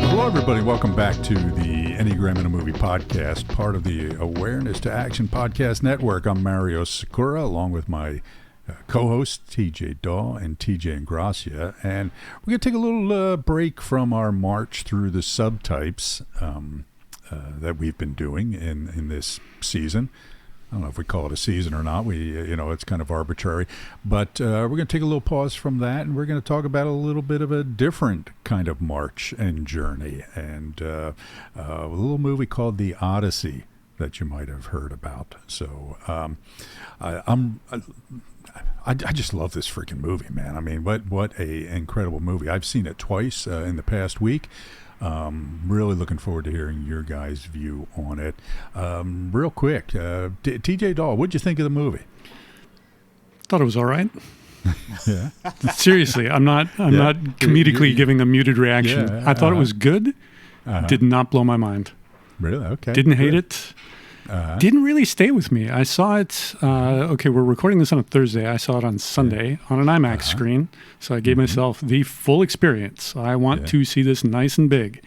Hello, everybody. Welcome back to the Enneagram in a Movie podcast, part of the Awareness to Action podcast network. I'm Mario Sikora, along with my co-hosts, TJ Dawe and TJ Ingrassia. And we're going to take a little break from our march through the subtypes that we've been doing in this season. I don't know if we call it a season or not. It's kind of arbitrary. But we're going to take a little pause from that, and we're going to talk about a little bit of a different kind of march and journey. And a little movie called The Odyssey that you might have heard about. So I just love this freaking movie, man. I mean, what a incredible movie. I've seen it twice in the past week. Really looking forward to hearing your guys' view on it. Real quick, TJ Dawe, what'd you think of the movie? Thought it was all right. Yeah. Seriously, I'm not comedically giving a muted reaction. Yeah, I thought it was good. Did not blow my mind. Really? Okay. Didn't hate it. Didn't really stay with me. I saw it. Okay, we're recording this on a Thursday. I saw it on Sunday on an IMAX screen. So I gave myself the full experience. I want to see this nice and big.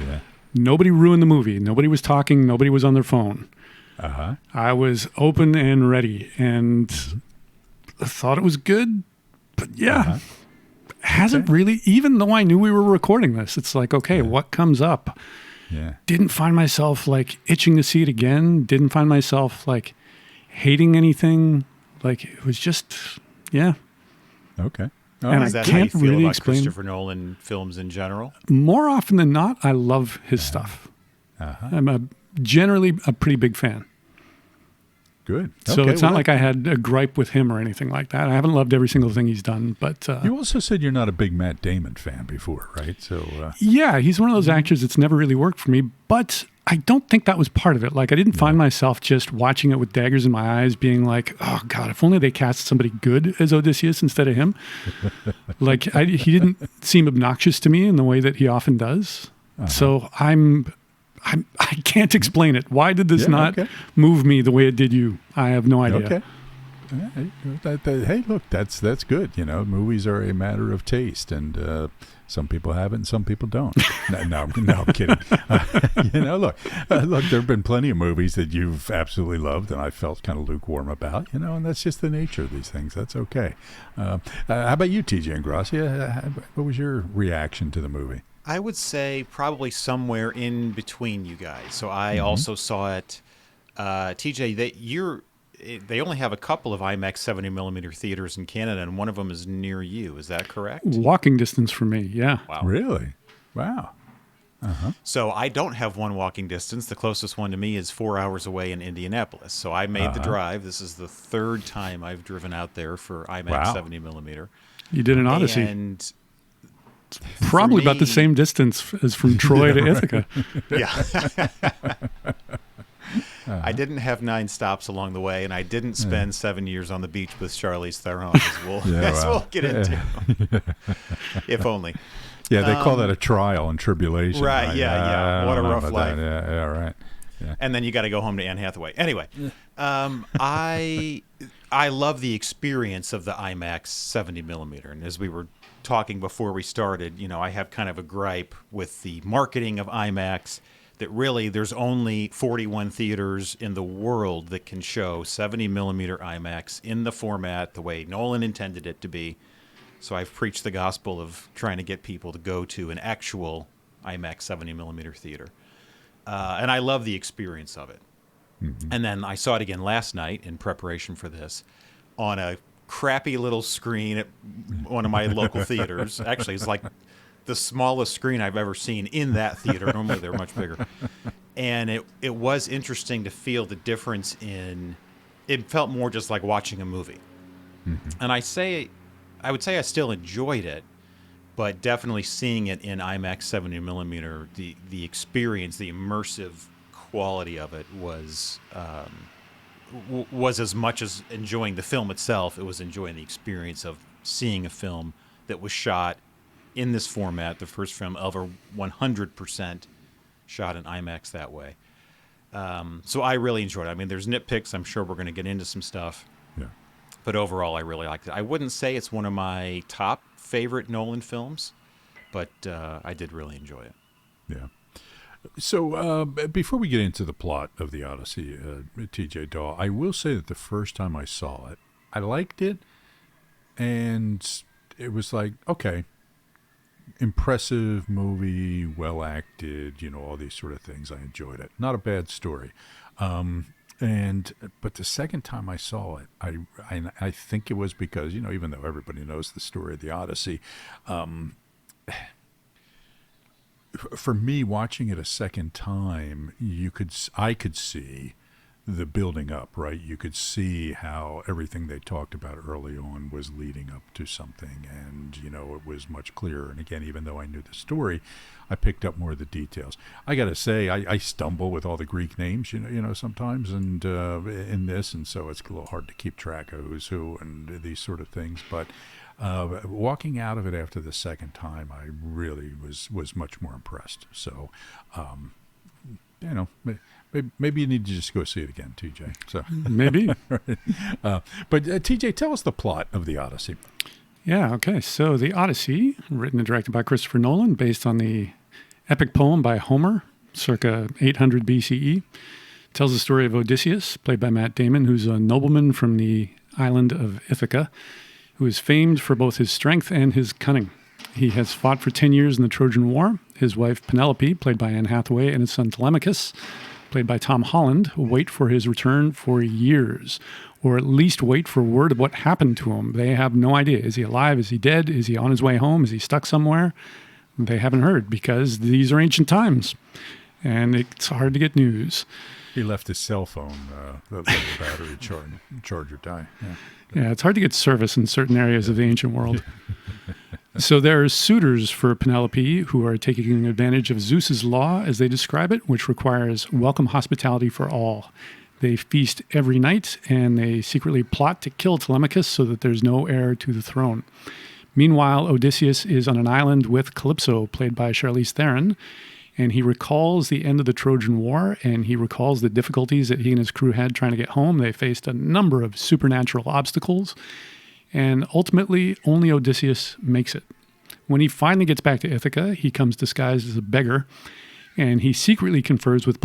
Yeah. Nobody ruined the movie. Nobody was talking. Nobody was on their phone. I was open and ready, and I thought it was good. But hasn't really. Even though I knew we were recording this, it's like, okay, what comes up? Yeah. Didn't find myself like itching to see it again. Didn't find myself like hating anything. Like it was just, Okay. And Is I that how you can't feel really about explain. Christopher Nolan films in general? More often than not, I love his stuff. I'm generally a pretty big fan. Good. So Okay, it's not like I had a gripe with him or anything like that. I haven't loved every single thing he's done, but you also said you're not a big Matt Damon fan before, right? So yeah, he's one of those actors that's never really worked for me, but I don't think that was part of it. Like I didn't find myself just watching it with daggers in my eyes being like, oh God, if only they cast somebody good as Odysseus instead of him. Like he didn't seem obnoxious to me in the way that he often does. So I can't explain it. Why did this not move me the way it did you? I have no idea. Okay. Hey, look, that's good. You know, movies are a matter of taste, and some people have it and some people don't. No, I'm kidding. Look, there have been plenty of movies that you've absolutely loved and I felt kind of lukewarm about, and that's just the nature of these things. That's okay. How about you, TJ Ingrassia? What was your reaction to the movie? I would say probably somewhere in between you guys. So I also saw it. TJ, they only have a couple of IMAX 70mm theaters in Canada, and one of them is near you. Is that correct? Walking distance for me, yeah. Wow. Really? Wow. So I don't have one walking distance. The closest one to me is 4 hours away in Indianapolis. So I made the drive. This is the third time I've driven out there for IMAX 70mm. You did an Odyssey. And probably about the same distance as from Troy to Ithaca. Yeah. I didn't have 9 stops along the way, and I didn't spend 7 years on the beach with Charlize Theron, as we'll get into. If only. Yeah, they call that a trial and tribulation. Right, yeah. What a rough life. Yeah, right. Yeah. And then you got to go home to Anne Hathaway. Anyway, I love the experience of the IMAX 70mm, and as we were talking before we started, I have kind of a gripe with the marketing of IMAX, that really there's only 41 theaters in the world that can show 70mm IMAX in the format the way Nolan intended it to be. So I've preached the gospel of trying to get people to go to an actual IMAX 70mm theater. And I love the experience of it. And then I saw it again last night in preparation for this on a crappy little screen at one of my local theaters. Actually, it's like the smallest screen I've ever seen in that theater. Normally they're much bigger. And it was interesting to feel the difference it felt more just like watching a movie. And I would say I still enjoyed it, but definitely seeing it in IMAX 70mm, the experience, the immersive quality of it was as much as enjoying the film itself. It was enjoying the experience of seeing a film that was shot in this format, the first film ever 100% shot in IMAX that way. So I really enjoyed it. I mean, there's nitpicks. I'm sure we're going to get into some stuff. Yeah. But overall, I really liked it. I wouldn't say it's one of my top favorite Nolan films. but I did really enjoy it. Yeah. So before we get into the plot of the Odyssey, TJ Dawe, I will say that the first time I saw it, I liked it, and it was like, okay, impressive movie, well acted, all these sort of things. I enjoyed it. Not a bad story. But the second time I saw it, I think it was because, even though everybody knows the story of the Odyssey, for me, watching it a second time, I could see the building up, right? You could see how everything they talked about early on was leading up to something, and it was much clearer. And again, even though I knew the story, I picked up more of the details. I got to say, I stumble with all the Greek names, sometimes, and in this, and so it's a little hard to keep track of who's who and these sort of things. But walking out of it after the second time, I really was much more impressed. So, maybe you need to just go see it again, TJ. So Maybe. But TJ, tell us the plot of the Odyssey. Yeah, okay. So the Odyssey, written and directed by Christopher Nolan, based on the epic poem by Homer, circa 800 BCE, tells the story of Odysseus, played by Matt Damon, who's a nobleman from the island of Ithaca, who is famed for both his strength and his cunning. He has fought for 10 years in the Trojan War. His wife Penelope, played by Anne Hathaway, and his son Telemachus, played by Tom Holland, wait for his return for years, or at least wait for word of what happened to him. They have no idea. Is he alive? Is he dead? Is he on his way home? Is he stuck somewhere? They haven't heard, because these are ancient times, and it's hard to get news. He left his cell phone, the battery charger die. Yeah, it's hard to get service in certain areas of the ancient world. So there are suitors for Penelope who are taking advantage of Zeus's law, as they describe it, which requires welcome hospitality for all. They feast every night, and they secretly plot to kill Telemachus so that there's no heir to the throne. Meanwhile, Odysseus is on an island with Calypso, played by Charlize Theron, and he recalls the end of the Trojan War, and he recalls the difficulties that he and his crew had trying to get home. They faced a number of supernatural obstacles, and ultimately, only Odysseus makes it. When he finally gets back to Ithaca, he comes disguised as a beggar, and he secretly confers with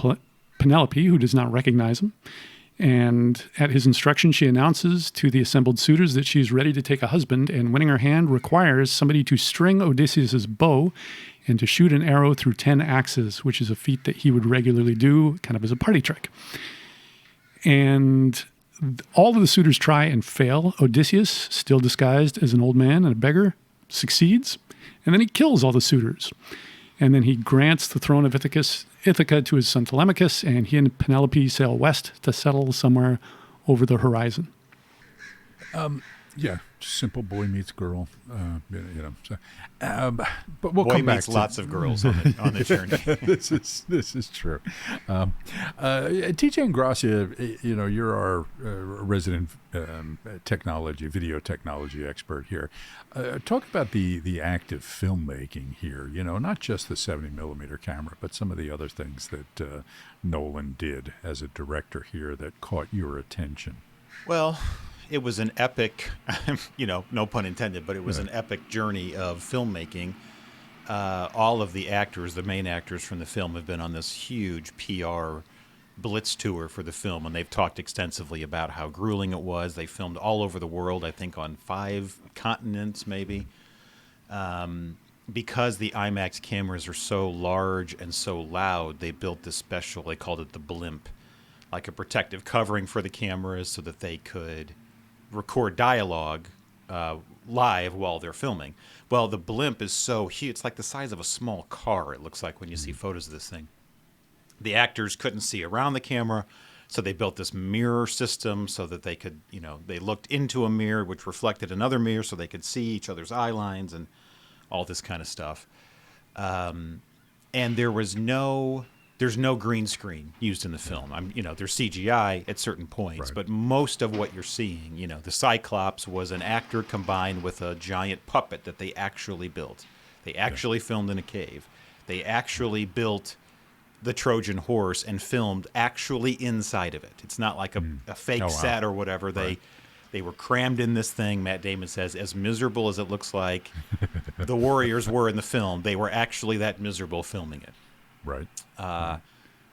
Penelope, who does not recognize him. And at his instruction, she announces to the assembled suitors that she's ready to take a husband, and winning her hand requires somebody to string Odysseus' bow and to shoot an arrow through 10 axes, which is a feat that he would regularly do, kind of as a party trick. And all of the suitors try and fail. Odysseus, still disguised as an old man and a beggar, succeeds, and then he kills all the suitors. And then he grants the throne of Ithaca to his son Telemachus, and he and Penelope sail west to settle somewhere over the horizon. Yeah, simple boy meets girl. So, but we'll boy come back meets to lots of girls on the journey. This is true. TJ Ingrassia, you're our resident video technology expert here. Talk about the act of filmmaking here. Not just the 70mm camera, but some of the other things that Nolan did as a director here that caught your attention. Well, it was an epic, no pun intended, but it was an epic journey of filmmaking. All of the actors, the main actors from the film, have been on this huge PR blitz tour for the film, and they've talked extensively about how grueling it was. They filmed all over the world, I think on 5 continents maybe. Because the IMAX cameras are so large and so loud, they built this special, they called it the blimp, like a protective covering for the cameras so that they could record dialogue live while they're filming. Well, the blimp is so huge. It's like the size of a small car, it looks like when you see photos of this thing. The actors couldn't see around the camera, so they built this mirror system so that they could, they looked into a mirror which reflected another mirror so they could see each other's eye lines and all this kind of stuff. And there's no green screen used in the film. There's CGI at certain points, but most of what you're seeing, the Cyclops was an actor combined with a giant puppet that they actually built. They actually filmed in a cave. They actually built the Trojan horse and filmed actually inside of it. It's not like a fake set or whatever. They were crammed in this thing, Matt Damon says, as miserable as it looks like the warriors were in the film. They were actually that miserable filming it. Right.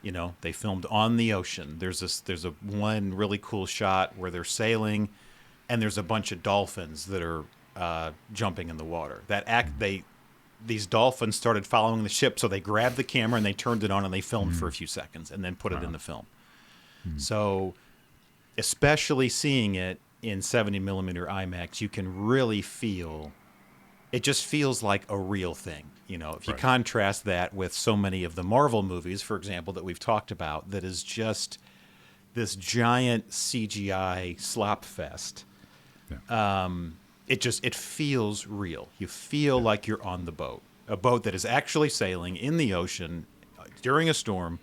You know, they filmed on the ocean. There's a one really cool shot where they're sailing, and there's a bunch of dolphins that are jumping in the water. These dolphins started following the ship, so they grabbed the camera and they turned it on and they filmed for a few seconds and then put it in the film. So, especially seeing it in 70 millimeter IMAX, you can really feel. It just feels like a real thing. You know, if you contrast that with so many of the Marvel movies, for example, that we've talked about, that is just this giant CGI slop fest. Yeah. It feels real. You feel like you're on the boat, a boat that is actually sailing in the ocean during a storm,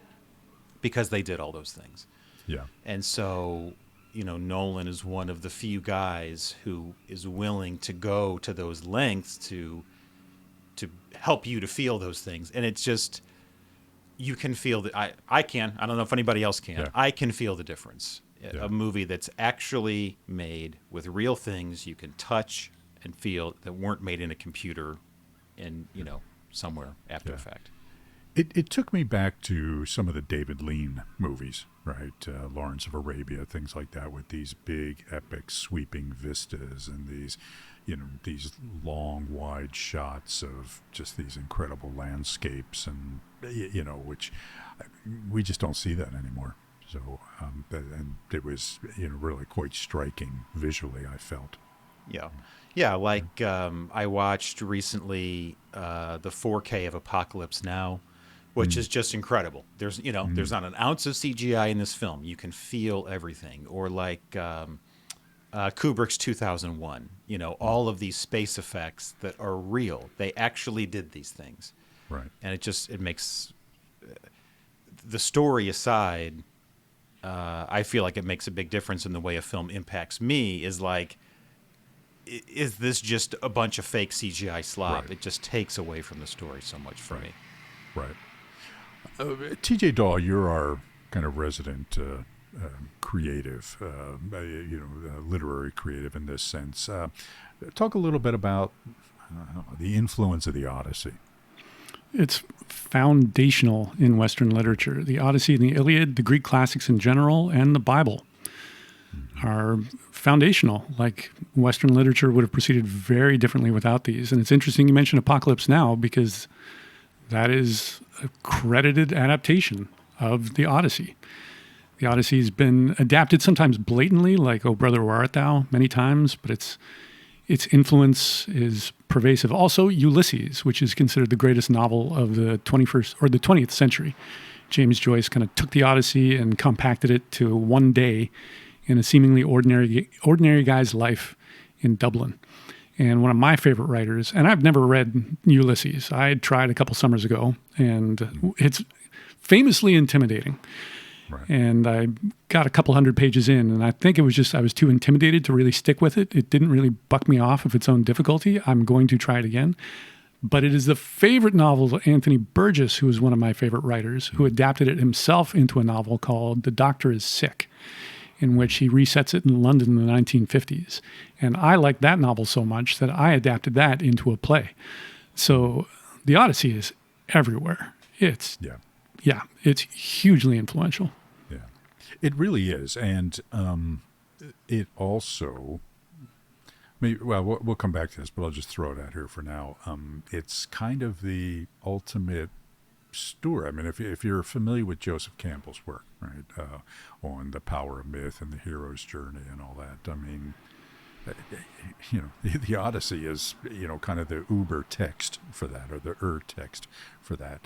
because they did all those things. Yeah. And so, you know, Nolan is one of the few guys who is willing to go to those lengths to help you to feel those things. And it's just, you can feel that. I can. I don't know if anybody else can. Yeah. I can feel the difference. Yeah. A movie that's actually made with real things you can touch and feel, that weren't made in a computer and, you know, somewhere after the fact. It took me back to some of the David Lean movies, right? Lawrence of Arabia, things like that, with these big, epic, sweeping vistas and these, you know, these long, wide shots of just these incredible landscapes, and, you know, which we just don't see that anymore. So, and it was, you know, really quite striking visually, I felt. Yeah. Yeah, like I watched recently the 4K of Apocalypse Now, which is just incredible. There's, you know, there's not an ounce of CGI in this film. You can feel everything. Or like Kubrick's 2001, you know, all of these space effects that are real. They actually did these things. Right. And it makes, the story aside, I feel like it makes a big difference in the way a film impacts me. Is like, is this just a bunch of fake CGI slop? Right. It just takes away from the story so much for me. Right. TJ Dawe, you're our kind of resident creative, literary creative in this sense. Talk a little bit about the influence of the Odyssey. It's foundational in Western literature. The Odyssey and the Iliad, the Greek classics in general, and the Bible are foundational. Like, Western literature would have proceeded very differently without these. And it's interesting you mentioned Apocalypse Now, because that is a credited adaptation of the Odyssey. The Odyssey has been adapted sometimes blatantly, like "O Brother, Where Art Thou?" many times, but its influence is pervasive. Also, Ulysses, which is considered the greatest novel of the 21st or the 20th century. James Joyce kind of took the Odyssey and compacted it to one day in a seemingly ordinary guy's life in Dublin. And one of my favorite writers, and I've never read Ulysses. I tried a couple summers ago, and it's famously intimidating. Right. And I got a couple hundred pages in, and I think it was just I was too intimidated to really stick with it. It didn't really buck me off of its own difficulty. I'm going to try it again. But it is the favorite novel of Anthony Burgess, who is one of my favorite writers, who adapted it himself into a novel called The Doctor is Sick, in which he resets it in London in the 1950s. And I liked that novel so much that I adapted that into a play. So the Odyssey is everywhere. It's hugely influential. Yeah, it really is. And it also, we'll come back to this, but I'll just throw it out here for now. It's kind of the ultimate story. I mean, if you're familiar with Joseph Campbell's work, right, on the power of myth and the hero's journey and all that, I mean, you know, the Odyssey is, you know, kind of the uber text for that, or the text for that.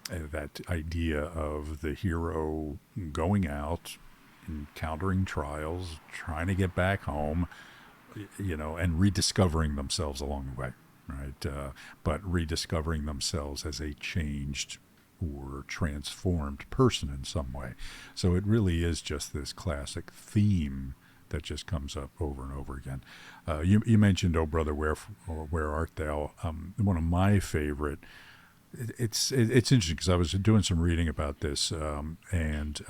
That idea of the hero going out, encountering trials, trying to get back home, you know, and rediscovering themselves along the way, right? But rediscovering themselves as a changed or transformed person in some way. So it really is just this classic theme that just comes up over and over again. You mentioned "O Brother, Where Art Thou?" One of my favorite. It's interesting because I was doing some reading about this, and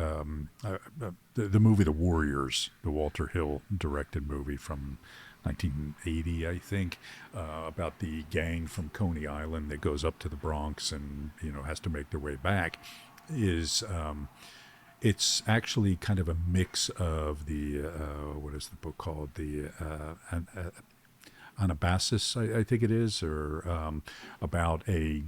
the movie The Warriors, the Walter Hill directed movie from 1980, I think, about the gang from Coney Island that goes up to the Bronx and has to make their way back, is it's actually kind of a mix of the what is the book called, the Anabasis, I think it is, or about a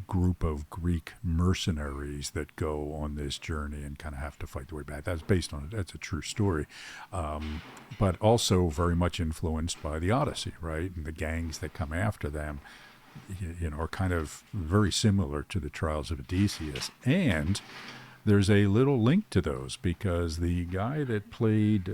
group of Greek mercenaries that go on this journey and kind of have to fight their way back. That's based on it. That's a true story, but also very much influenced by the Odyssey, right? And the gangs that come after them, are kind of very similar to the trials of Odysseus. And there's a little link to those because the guy that played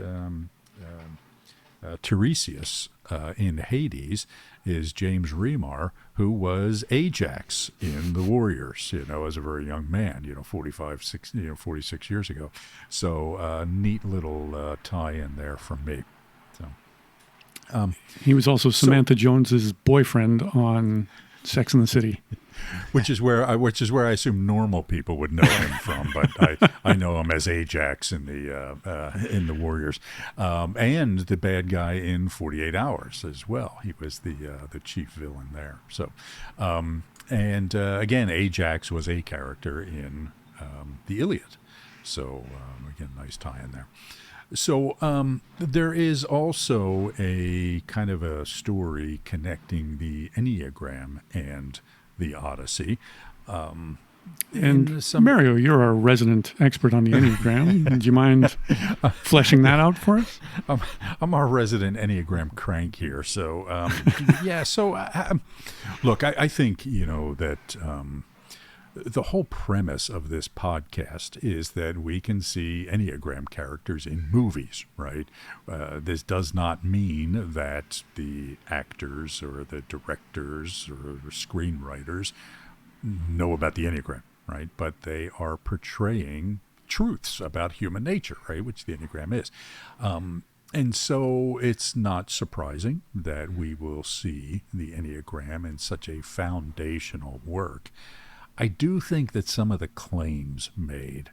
Tiresias in Hades is James Remar, who was Ajax in The Warriors, as a very young man, 46 years ago. So neat little tie-in there from me. So he was also Samantha Jones's boyfriend on Sex and the City. Which is where I assume normal people would know him from, but I know him as Ajax in the Warriors, and the bad guy in 48 Hours as well. He was the chief villain there. So, again, Ajax was a character in the Iliad. So again, nice tie in there. So there is also a kind of a story connecting the Enneagram and the Odyssey. Mario, you're our resident expert on the Enneagram. Do you mind fleshing that out for us? I'm our resident Enneagram crank here. So, yeah. So, look, I think, that the whole premise of this podcast is that we can see Enneagram characters in movies, right? This does not mean that the actors or the directors or screenwriters know about the Enneagram, right? But they are portraying truths about human nature, right? Which the Enneagram is. And so it's not surprising that we will see the Enneagram in such a foundational work. I do think that some of the claims made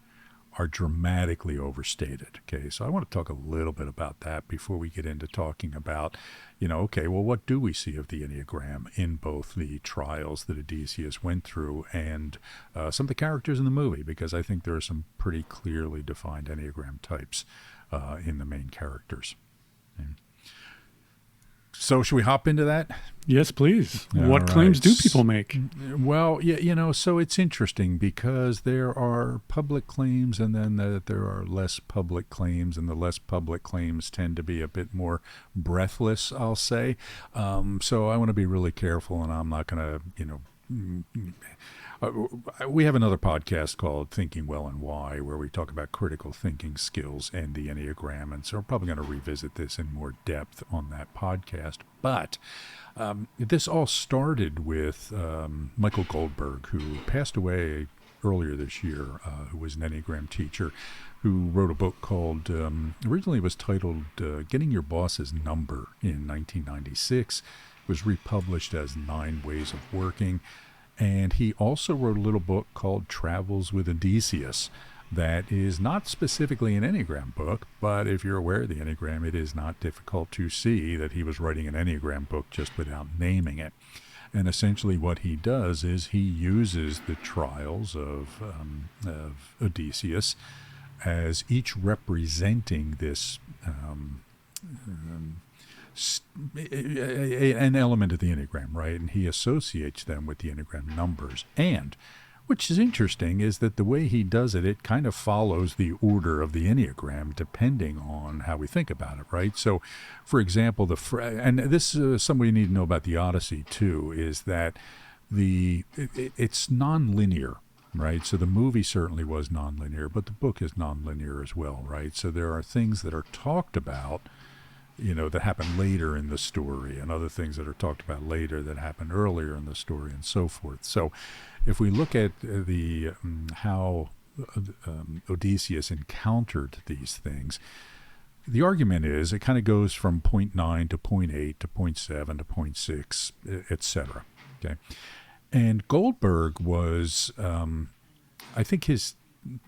are dramatically overstated. Okay, so I want to talk a little bit about that before we get into talking about, what do we see of the Enneagram in both the trials that Odysseus went through and some of the characters in the movie, because I think there are some pretty clearly defined Enneagram types in the main characters. So should we hop into that? Yes, please. All what right. claims do people make? Well, yeah, so it's interesting because there are public claims and then there are less public claims, and the less public claims tend to be a bit more breathless, I'll say. So I want to be really careful, and I'm not going to, we have another podcast called Thinking Well and Why, where we talk about critical thinking skills and the Enneagram. And so we're probably going to revisit this in more depth on that podcast. But this all started with Michael Goldberg, who passed away earlier this year, who was an Enneagram teacher, who wrote a book called, originally it was titled Getting Your Boss's Number in 1996. It was republished as 9 Ways of Working. And he also wrote a little book called Travels with Odysseus that is not specifically an Enneagram book, but if you're aware of the Enneagram, it is not difficult to see that he was writing an Enneagram book just without naming it. And essentially what he does is he uses the trials of Odysseus as each representing this an element of the Enneagram, right? And he associates them with the Enneagram numbers. And which is interesting is that the way he does it, it kind of follows the order of the Enneagram depending on how we think about it, right? So, for example, and this is something you need to know about the Odyssey too, is that it's non-linear, right? So the movie certainly was non-linear, but the book is non-linear as well, right? So there are things that are talked about that happen later in the story, and other things that are talked about later that happen earlier in the story, and so forth. So if we look at the how Odysseus encountered these things, the argument is it kind of goes from point 9 to point 8 to point 7 to point 6, etc. Okay, and Goldberg was, I think his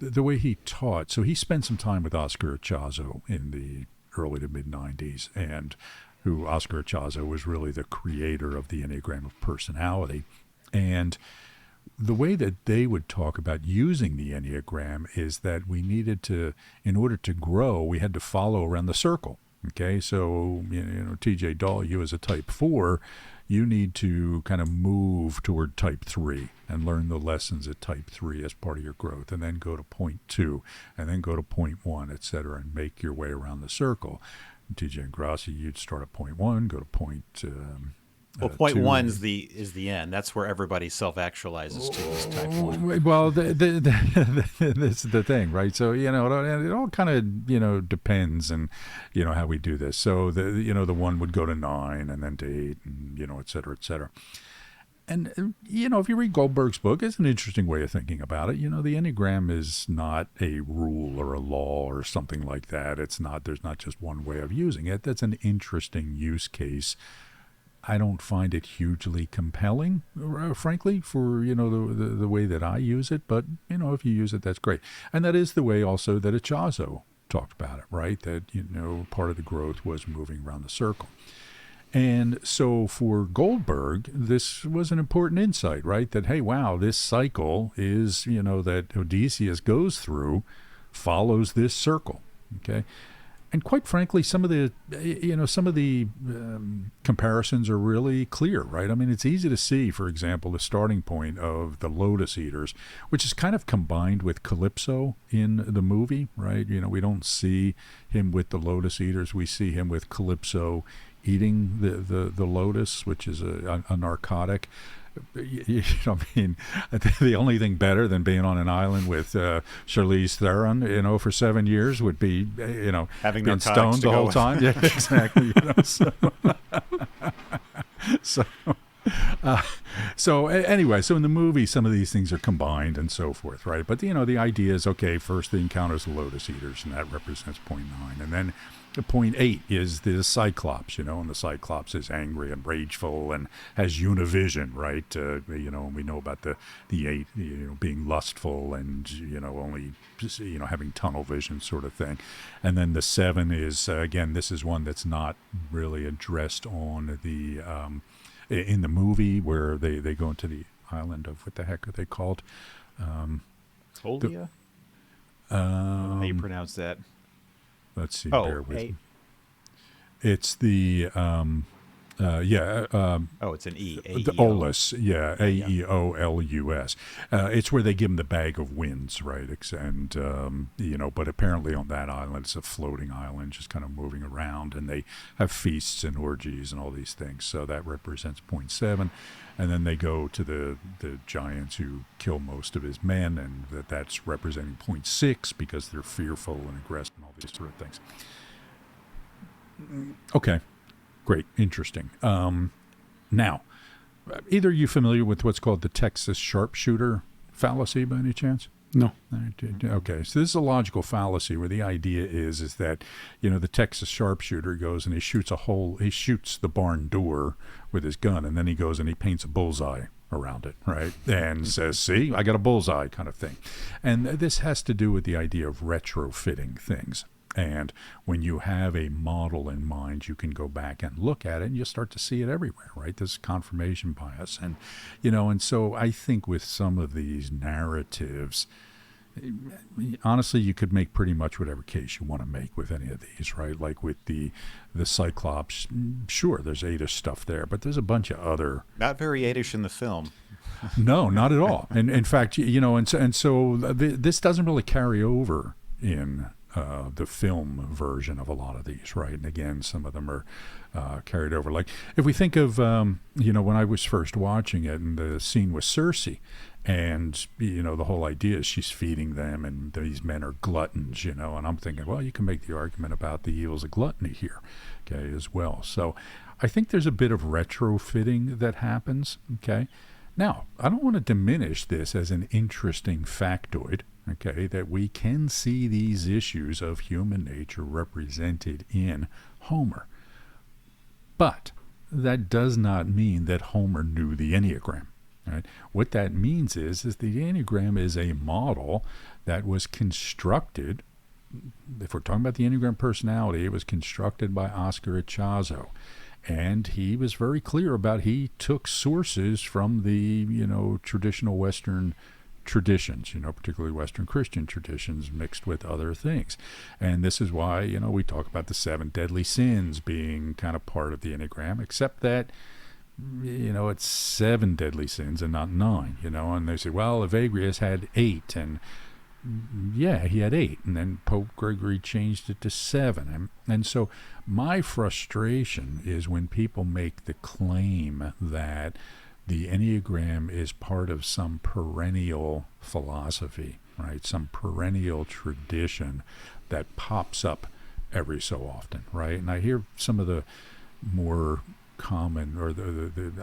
the way he taught, so he spent some time with Oscar Ichazo in the early to mid 90s, and who Oscar Ichazo was really the creator of the Enneagram of personality. And the way that they would talk about using the Enneagram is that we needed to, in order to grow, we had to follow around the circle. Okay, so, TJ Dawe, you as a type 4, you need to kind of move toward type 3 and learn the lessons at type 3 as part of your growth, and then go to point 2, and then go to point 1, et cetera, and make your way around the circle. TJ Ingrassia, you'd start at point 1, go to point Well, point 2. 1 is the end. That's where everybody self-actualizes to, is type 1. Well, this is the thing, right? So, it all kind of, depends and, how we do this. So, the 1 would go to 9 and then to 8 and, et cetera, et cetera. And, if you read Goldberg's book, it's an interesting way of thinking about it. The Enneagram is not a rule or a law or something like that. There's not just one way of using it. That's an interesting use case. I don't find it hugely compelling, frankly, for, the way that I use it. But, if you use it, that's great. And that is the way also that Ichazo talked about it, right? That, part of the growth was moving around the circle. And so for Goldberg, this was an important insight, right? That, hey, wow, this cycle is, that Odysseus goes through, follows this circle, okay? And quite frankly, some of the comparisons are really clear, right? I mean, it's easy to see, for example, the starting point of the Lotus Eaters, which is kind of combined with Calypso in the movie, right? We don't see him with the Lotus Eaters. We see him with Calypso eating the lotus, which is a narcotic. The only thing better than being on an island with Charlize Theron, for 7 years would be, having being stoned the whole time. Yeah, exactly. So anyway, so in the movie, some of these things are combined and so forth, right? But, the idea is, okay, first the encounters the Lotus Eaters, and that represents point 9. And then point 8 is the Cyclops, and the Cyclops is angry and rageful and has univision, right? And we know about the 8, being lustful and, only, having tunnel vision sort of thing. And then the 7 is, again, this is one that's not really addressed on the, in the movie, where they go into the island of, what the heck are they called? Tolia? How you pronounce that? Let's see. Bear with me. It's the it's an E. The Olus, yeah, Aeolus. It's where they give him the bag of winds, right? And but apparently on that island, it's a floating island, just kind of moving around, and they have feasts and orgies and all these things. So that represents point 7, and then they go to the giants who kill most of his men, and that's representing point 6 because they're fearful and aggressive and all these sort of things. Okay. Great. Interesting. Now, either you familiar with what's called the Texas sharpshooter fallacy by any chance? No. Okay. So this is a logical fallacy where the idea is that, the Texas sharpshooter goes and he shoots the barn door with his gun, and then he goes and he paints a bullseye around it, right? And says, see, I got a bullseye kind of thing. And this has to do with the idea of retrofitting things. And when you have a model in mind, you can go back and look at it, and you'll start to see it everywhere, right? This confirmation bias. And, and so I think with some of these narratives, honestly, you could make pretty much whatever case you want to make with any of these, right? Like with the Cyclops, sure, there's 8-ish stuff there, but there's a bunch of other... Not very 8-ish in the film. No, not at all. And in fact, so this doesn't really carry over in... the film version of a lot of these, right? And again, some of them are carried over. Like if we think of, when I was first watching it, and the scene with Cersei, and the whole idea is she's feeding them, and these men are gluttons, and I'm thinking, well, you can make the argument about the evils of gluttony here, okay, as well. So I think there's a bit of retrofitting that happens, okay. Now, I don't want to diminish this as an interesting factoid, okay, that we can see these issues of human nature represented in Homer. But that does not mean that Homer knew the Enneagram, Right? What that means is the Enneagram is a model that was constructed. If we're talking about the Enneagram personality, it was constructed by Oscar Ichazo. And he was very clear about he took sources from the, traditional Western traditions, particularly Western Christian traditions mixed with other things. And this is why, we talk about the 7 deadly sins being kind of part of the Enneagram, except that, it's 7 deadly sins and not 9, and they say, well, Evagrius had 8, and yeah, he had 8, and then Pope Gregory changed it to 7. And so my frustration is when people make the claim that the Enneagram is part of some perennial philosophy, right? Some perennial tradition that pops up every so often, right? And I hear some of the more common, or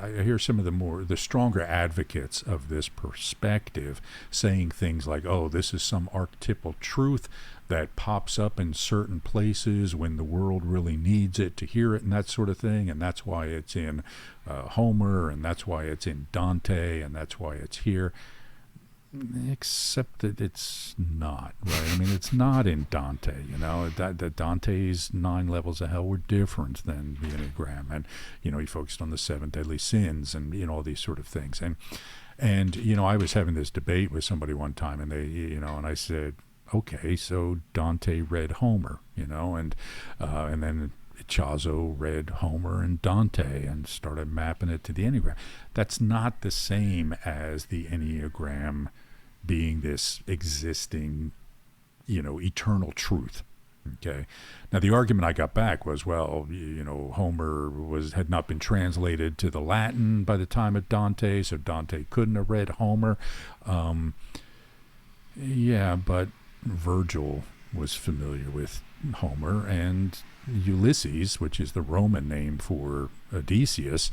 I hear some of the stronger advocates of this perspective saying things like, oh, this is some archetypal truth that pops up in certain places when the world really needs it to hear it, and that sort of thing, and that's why it's in Homer, and that's why it's in Dante, and that's why it's here. Except that it's not, right? I mean, it's not in Dante, that Dante's 9 levels of hell were different than the Enneagram. And, he focused on the 7 deadly sins and, all these sort of things. And I was having this debate with somebody one time, and they, and I said, okay, so Dante read Homer, and then Ichazo read Homer and Dante and started mapping it to the Enneagram. That's not the same as the Enneagram being this existing, eternal truth. Okay. Now the argument I got back was, well, Homer had not been translated to the Latin by the time of Dante, so Dante couldn't have read Homer. Yeah, but Virgil was familiar with Homer, and Ulysses, which is the Roman name for Odysseus,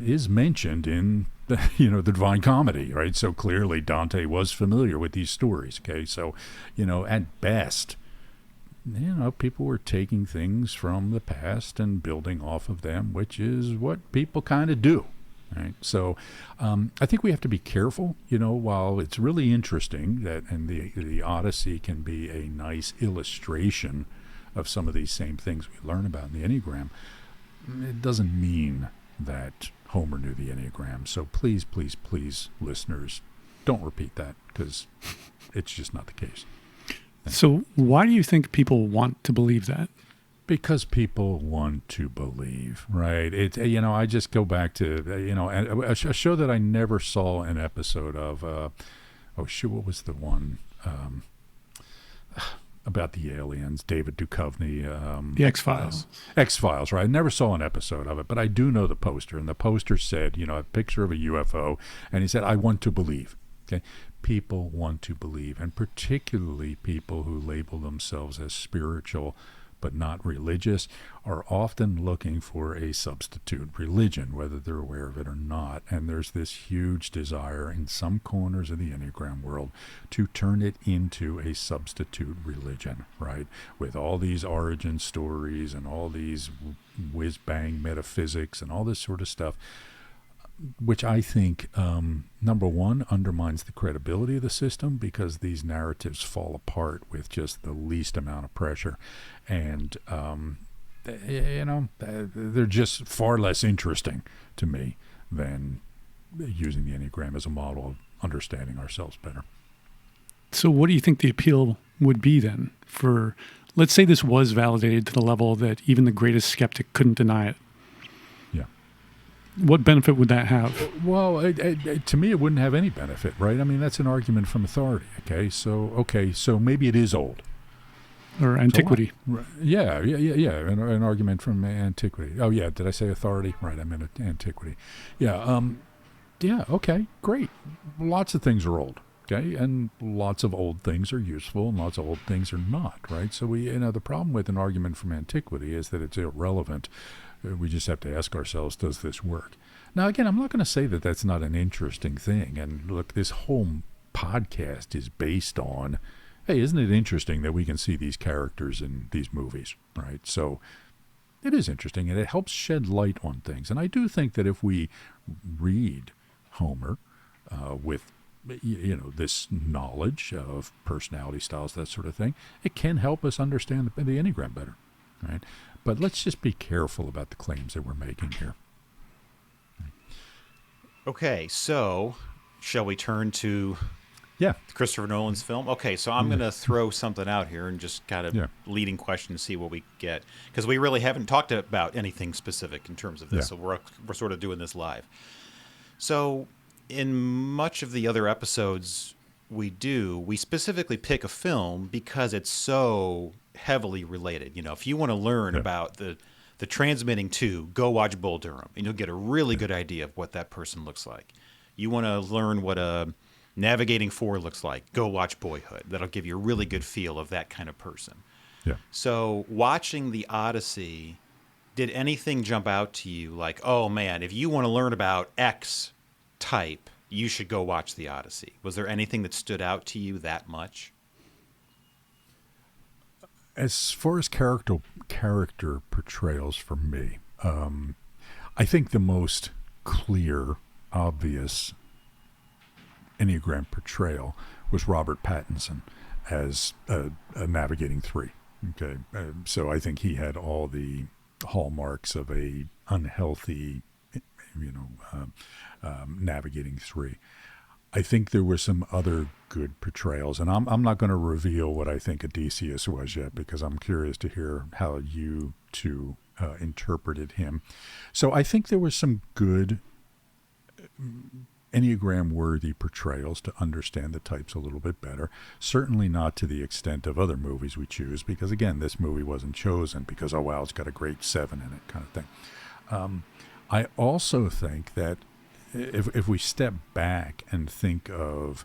is mentioned in the Divine Comedy, right? So clearly Dante was familiar with these stories. Okay, so at best, people were taking things from the past and building off of them, which is what people kind of do. Right. So I think we have to be careful, while it's really interesting that, and the Odyssey can be a nice illustration of some of these same things we learn about in the Enneagram, it doesn't mean that Homer knew the Enneagram. So please, please, please, listeners, don't repeat that, because it's just not the case. So why do you think people want to believe that? Because people want to believe, right? I just go back to, a show that I never saw an episode of. What was the one about the aliens? David Duchovny. The X-Files. X-Files, right? I never saw an episode of it, but I do know the poster, and the poster said, a picture of a UFO, and he said, I want to believe. Okay, people want to believe, and particularly people who label themselves as spiritual but not religious, are often looking for a substitute religion, whether they're aware of it or not. And there's this huge desire in some corners of the Enneagram world to turn it into a substitute religion, right? With all these origin stories and all these whiz-bang metaphysics and all this sort of stuff, which I think, number one, undermines the credibility of the system, because these narratives fall apart with just the least amount of pressure. And, they're just far less interesting to me than using the Enneagram as a model of understanding ourselves better. So what do you think the appeal would be then for, let's say this was validated to the level that even the greatest skeptic couldn't deny it? What benefit would that have? Well, to me, it wouldn't have any benefit, right? I mean, that's an argument from authority. So maybe it is old, or antiquity. So yeah. An argument from antiquity. Oh, yeah. Did I say authority? Right. I meant antiquity. Yeah. Okay. Great. Lots of things are old. Okay, and lots of old things are useful, and lots of old things are not. Right. So the problem with an argument from antiquity is that it's irrelevant. We just have to ask ourselves, does this work? Now, again, I'm not going to say that that's not an interesting thing. And look, this whole podcast is based on, hey, isn't it interesting that we can see these characters in these movies, right? So it is interesting, and it helps shed light on things. And I do think that if we read Homer with this knowledge of personality styles, that sort of thing, it can help us understand the Enneagram better, right? But let's just be careful about the claims that we're making here. Okay, so shall we turn to Christopher Nolan's film? Okay, so I'm going to throw something out here and just kind of leading question to see what we get, because we really haven't talked about anything specific in terms of this, so we're sort of doing this live. So in much of the other episodes we specifically pick a film because it's so heavily related. If you want to learn about the transmitting 2, go watch Bull Durham, and you'll get a really good idea of what that person looks like. You want to learn what a navigating 4 looks like, go watch Boyhood. That'll give you a really good feel of that kind of person. Yeah. So watching the Odyssey, did anything jump out to you like, oh man, if you want to learn about X type, you should go watch the Odyssey? Was there anything that stood out to you that much? As far as character portrayals for me, I think the most clear, obvious Enneagram portrayal was Robert Pattinson as a navigating 3. Okay, so I think he had all the hallmarks of a unhealthy, navigating 3. I think there were some other good portrayals, and I'm not going to reveal what I think Odysseus was yet, because I'm curious to hear how you two interpreted him. So I think there was some good Enneagram-worthy portrayals to understand the types a little bit better. Certainly not to the extent of other movies we choose, because again, this movie wasn't chosen because, oh wow, it's got a great 7 in it kind of thing. I also think that if we step back and think of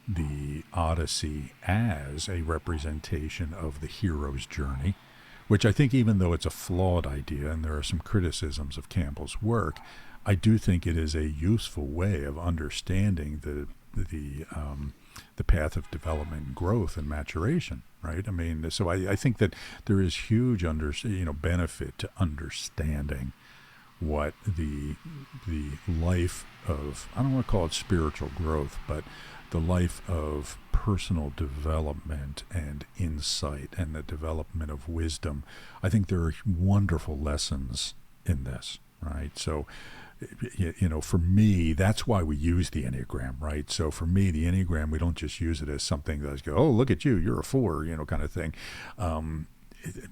the Odyssey as a representation of the hero's journey, which I think, even though it's a flawed idea and there are some criticisms of Campbell's work, I do think it is a useful way of understanding the path of development and growth and maturation, right? I mean, so I think that there is huge benefit to understanding what the life of, I don't want to call it spiritual growth, but the life of personal development and insight and the development of wisdom. I think there are wonderful lessons in this, right? So, for me, that's why we use the Enneagram, right? So for me, the Enneagram, we don't just use it as something that's go, oh, look at you, you're a 4, kind of thing.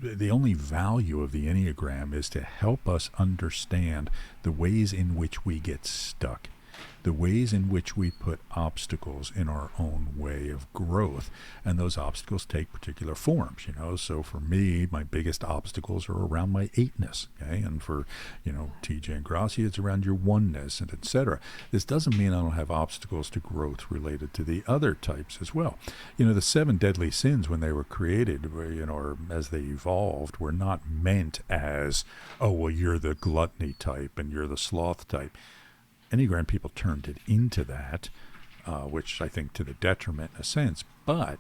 The only value of the Enneagram is to help us understand the ways in which we get stuck, the ways in which we put obstacles in our own way of growth, and those obstacles take particular forms, So for me, my biggest obstacles are around my 8-ness, okay? And for, TJ Ingrassia, it's around your 1-ness, and etc. This doesn't mean I don't have obstacles to growth related to the other types as well. The 7 deadly sins, when they were created, or as they evolved, were not meant as, oh, well, you're the gluttony type and you're the sloth type. Enneagram people turned it into that, which I think to the detriment in a sense, but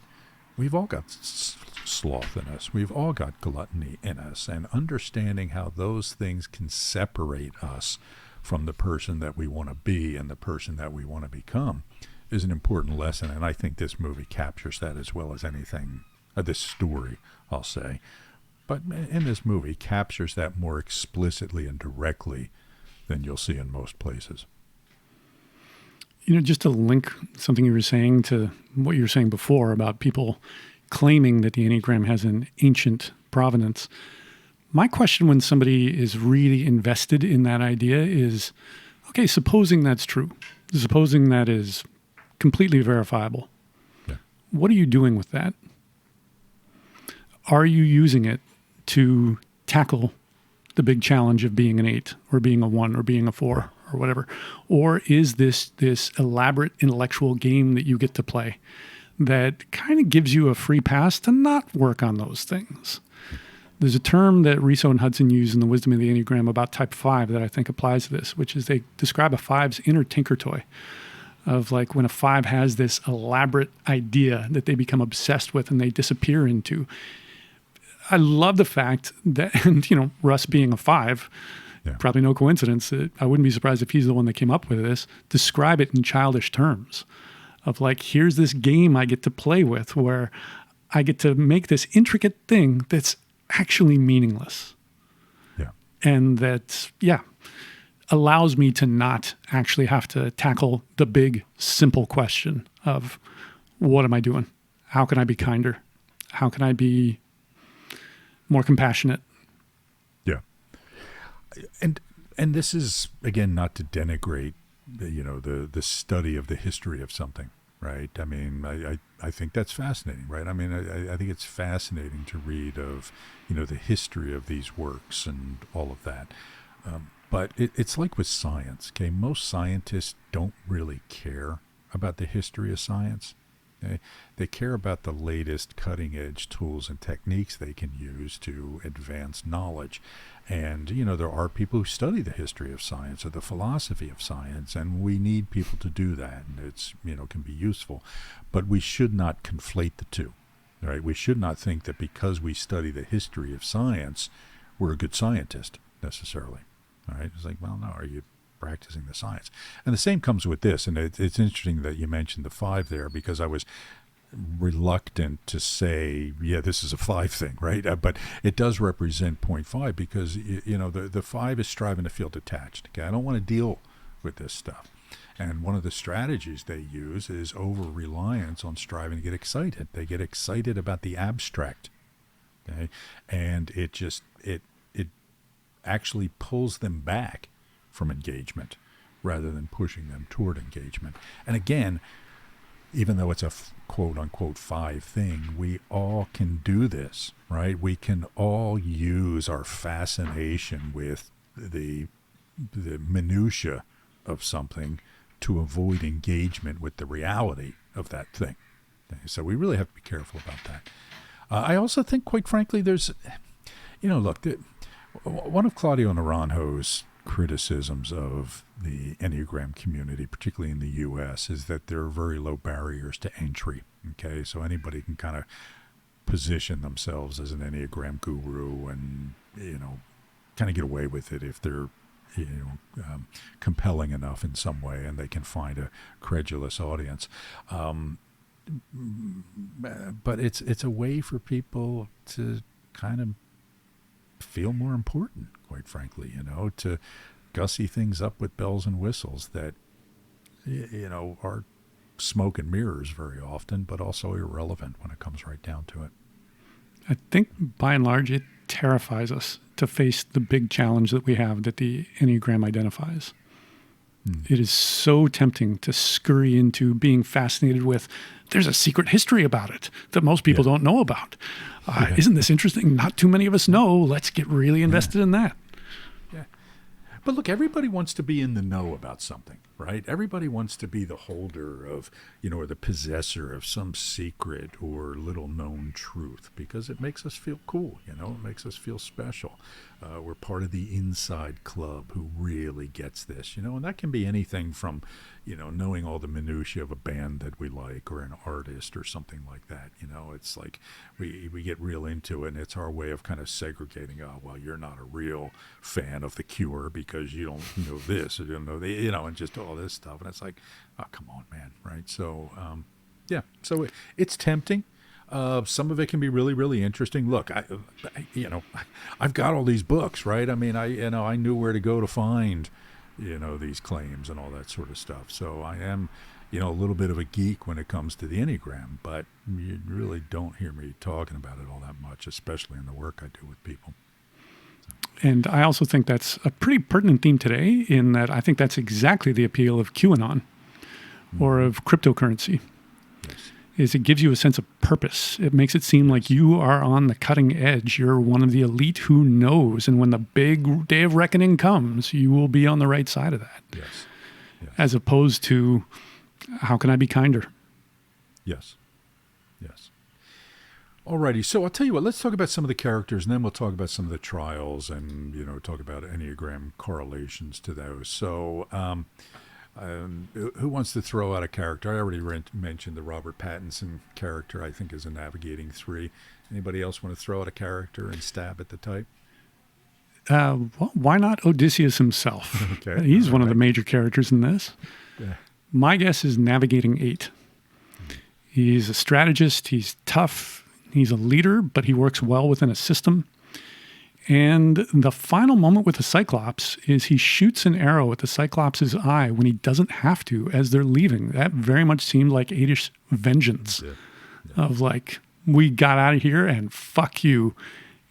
we've all got sloth in us. We've all got gluttony in us, and understanding how those things can separate us from the person that we want to be and the person that we want to become is an important lesson, and I think this movie captures that as well as anything, this story, I'll say. But in this movie, captures that more explicitly and directly than you'll see in most places. Just to link something you were saying to what you were saying before about people claiming that the Enneagram has an ancient provenance, my question when somebody is really invested in that idea is, okay, supposing that's true, supposing that is completely verifiable, what are you doing with that? Are you using it to tackle the big challenge of being an 8 or being a 1 or being a 4 or whatever? Or is this elaborate intellectual game that you get to play that kind of gives you a free pass to not work on those things? There's a term that Riso and Hudson use in the Wisdom of the Enneagram about type 5 that I think applies to this, which is they describe a 5's inner tinker toy, of like when a 5 has this elaborate idea that they become obsessed with and they disappear into. I love the fact that, and Russ being a 5, probably no coincidence. I wouldn't be surprised if he's the one that came up with this. Describe it in childish terms of like, here's this game I get to play with where I get to make this intricate thing that's actually meaningless. Yeah. And that, allows me to not actually have to tackle the big, simple question of what am I doing? How can I be kinder? How can I be more compassionate? Yeah. And this is, again, not to denigrate the study of the history of something, right? I mean, I think that's fascinating, right? I mean, I think it's fascinating to read of, the history of these works and all of that. But it's like with science, okay? Most scientists don't really care about the history of science. Okay? They care about the latest cutting-edge tools and techniques they can use to advance knowledge. And, there are people who study the history of science or the philosophy of science, and we need people to do that. And it's, can be useful. But we should not conflate the two, right? We should not think that because we study the history of science, we're a good scientist necessarily. All right. It's like, well, no, are you practicing the science? And the same comes with this. And it's interesting that you mentioned the 5 there, because I was reluctant to say, this is a 5 thing, right? But it does represent 0.5 because, the 5 is striving to feel detached. Okay. I don't want to deal with this stuff. And one of the strategies they use is over-reliance on striving to get excited. They get excited about the abstract. Okay. And it actually pulls them back from engagement rather than pushing them toward engagement. And again, even though it's a quote-unquote 5 thing, we all can do this, right? We can all use our fascination with the minutia of something to avoid engagement with the reality of that thing. Okay? So we really have to be careful about that. I also think, quite frankly, there's, look, one of Claudio Naranjo's criticisms of the Enneagram community, particularly in the U.S., is that there are very low barriers to entry. Okay, so anybody can kind of position themselves as an Enneagram guru and, kind of get away with it if they're, compelling enough in some way and they can find a credulous audience. But it's a way for people to kind of feel more important, quite frankly, to gussy things up with bells and whistles that, are smoke and mirrors very often, but also irrelevant when it comes right down to it. I think by and large, it terrifies us to face the big challenge that we have that the Enneagram identifies. It is so tempting to scurry into being fascinated with, there's a secret history about it that most people don't know about. Isn't this interesting? Not too many of us know. Let's get really invested in that. Yeah. But look, everybody wants to be in the know about something, right? Everybody wants to be the holder of, or the possessor of some secret or little known truth because it makes us feel cool, it makes us feel special. We're part of the inside club who really gets this, and that can be anything from, knowing all the minutiae of a band that we like or an artist or something like that. It's like we get real into it and it's our way of kind of segregating, you're not a real fan of The Cure because you don't know this or you don't know the, and just all this stuff. And it's like, oh, come on, man. Right. So, so it's tempting. Some of it can be really, really interesting. Look, I've got all these books, right? I mean, I knew where to go to find, these claims and all that sort of stuff. So I am, a little bit of a geek when it comes to the Enneagram, but you really don't hear me talking about it all that much, especially in the work I do with people. And I also think that's a pretty pertinent theme today in that I think that's exactly the appeal of QAnon or of cryptocurrency. Yes. Is it gives you a sense of purpose. It makes it seem like you are on the cutting edge. You're one of the elite who knows. And when the big day of reckoning comes, you will be on the right side of that. Yes. As opposed to, how can I be kinder? Yes. Alrighty, so I'll tell you what, let's talk about some of the characters and then we'll talk about some of the trials and, talk about Enneagram correlations to those. So, who wants to throw out a character? I already mentioned the Robert Pattinson character, I think, is a navigating 3. Anybody else want to throw out a character and stab at the type? Well, why not Odysseus himself? Okay. He's one of the major characters in this. Yeah. My guess is navigating 8. He's a strategist. He's tough. He's a leader, but he works well within a system. And the final moment with the Cyclops is he shoots an arrow at the Cyclops' eye when he doesn't have to as they're leaving. That very much seemed like 8-ish vengeance of like, we got out of here and fuck you.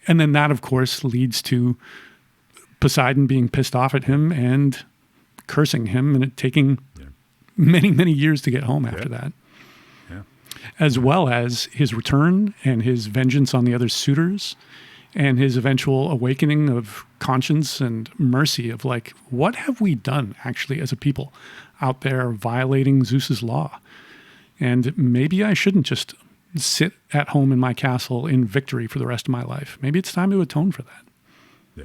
And then that, of course, leads to Poseidon being pissed off at him and cursing him, and it taking many, many years to get home after that. Yeah. As well as his return and his vengeance on the other suitors and his eventual awakening of conscience and mercy of like, what have we done actually as a people out there violating Zeus's law? And maybe I shouldn't just sit at home in my castle in victory for the rest of my life. Maybe it's time to atone for that. Yeah.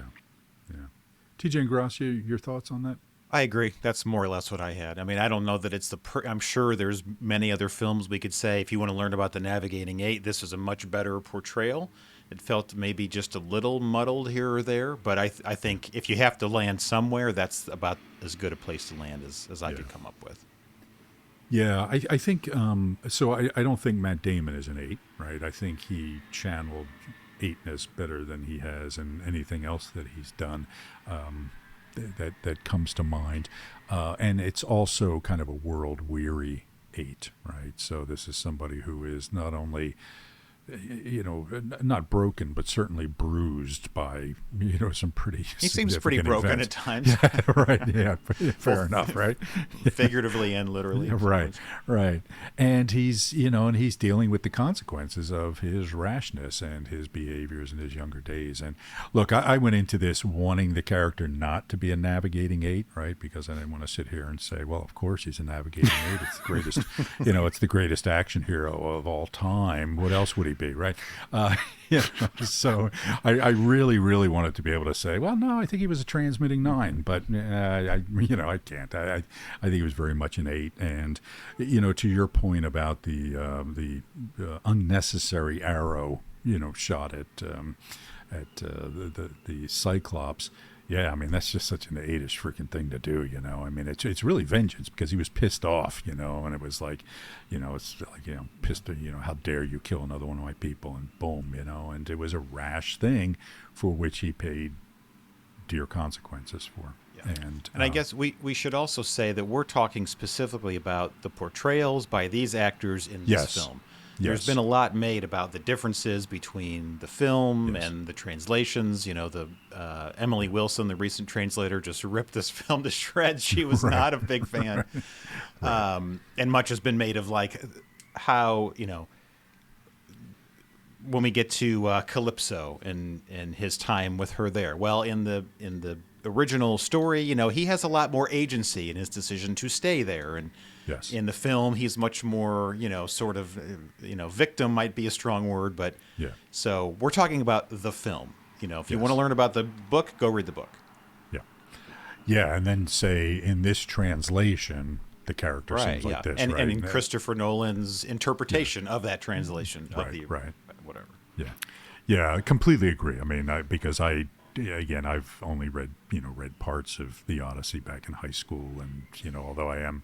TJ Ingrassia, your thoughts on that? I agree. That's more or less what I had. I mean, I don't know that it's I'm sure there's many other films we could say, if you want to learn about the Navigating 8, this is a much better portrayal. It felt maybe just a little muddled here or there, but I think if you have to land somewhere, that's about as good a place to land as I could come up with. Yeah, I think, so I don't think Matt Damon is an 8, right? I think he channeled 8-ness better than he has in anything else that he's done. That comes to mind. And it's also kind of a world-weary 8, right? So this is somebody who is not only, not broken, but certainly bruised by, some pretty He seems pretty broken events. at times. Yeah, right, yeah, fair enough, right? Figuratively and literally. Right. And he's, he's dealing with the consequences of his rashness and his behaviors in his younger days. And look, I went into this wanting the character not to be a navigating 8, right? Because I didn't want to sit here and say, well, of course he's a navigating 8. It's the greatest, it's the greatest action hero of all time. What else would he be, right? So I really, really wanted to be able to say, well, no, I think he was a transmitting 9, but I can't. I think he was very much an 8. And to your point about the unnecessary arrow, shot at the Cyclops. Yeah, I mean, that's just such an 8-ish freaking thing to do, I mean, it's really vengeance because he was pissed off, and it was like, it's like, pissed, how dare you kill another one of my people, and boom, and it was a rash thing for which he paid dear consequences for. Yeah. And I guess we should also say that we're talking specifically about the portrayals by these actors in this film. There's been a lot made about the differences between the film and the translations. The Emily Wilson, the recent translator, just ripped this film to shreds. She was not a big fan. And much has been made of like how, when we get to Calypso and his time with her there. Well, in the original story, he has a lot more agency in his decision to stay there. And in the film, he's much more, sort of, victim might be a strong word, but so we're talking about the film. If you want to learn about the book, go read the book. Yeah, and then say in this translation, the character seems like this, and, right? And in Christopher Nolan's interpretation of that translation of the whatever. Yeah, I completely agree. I mean, because I've only read parts of the Odyssey back in high school, and although I am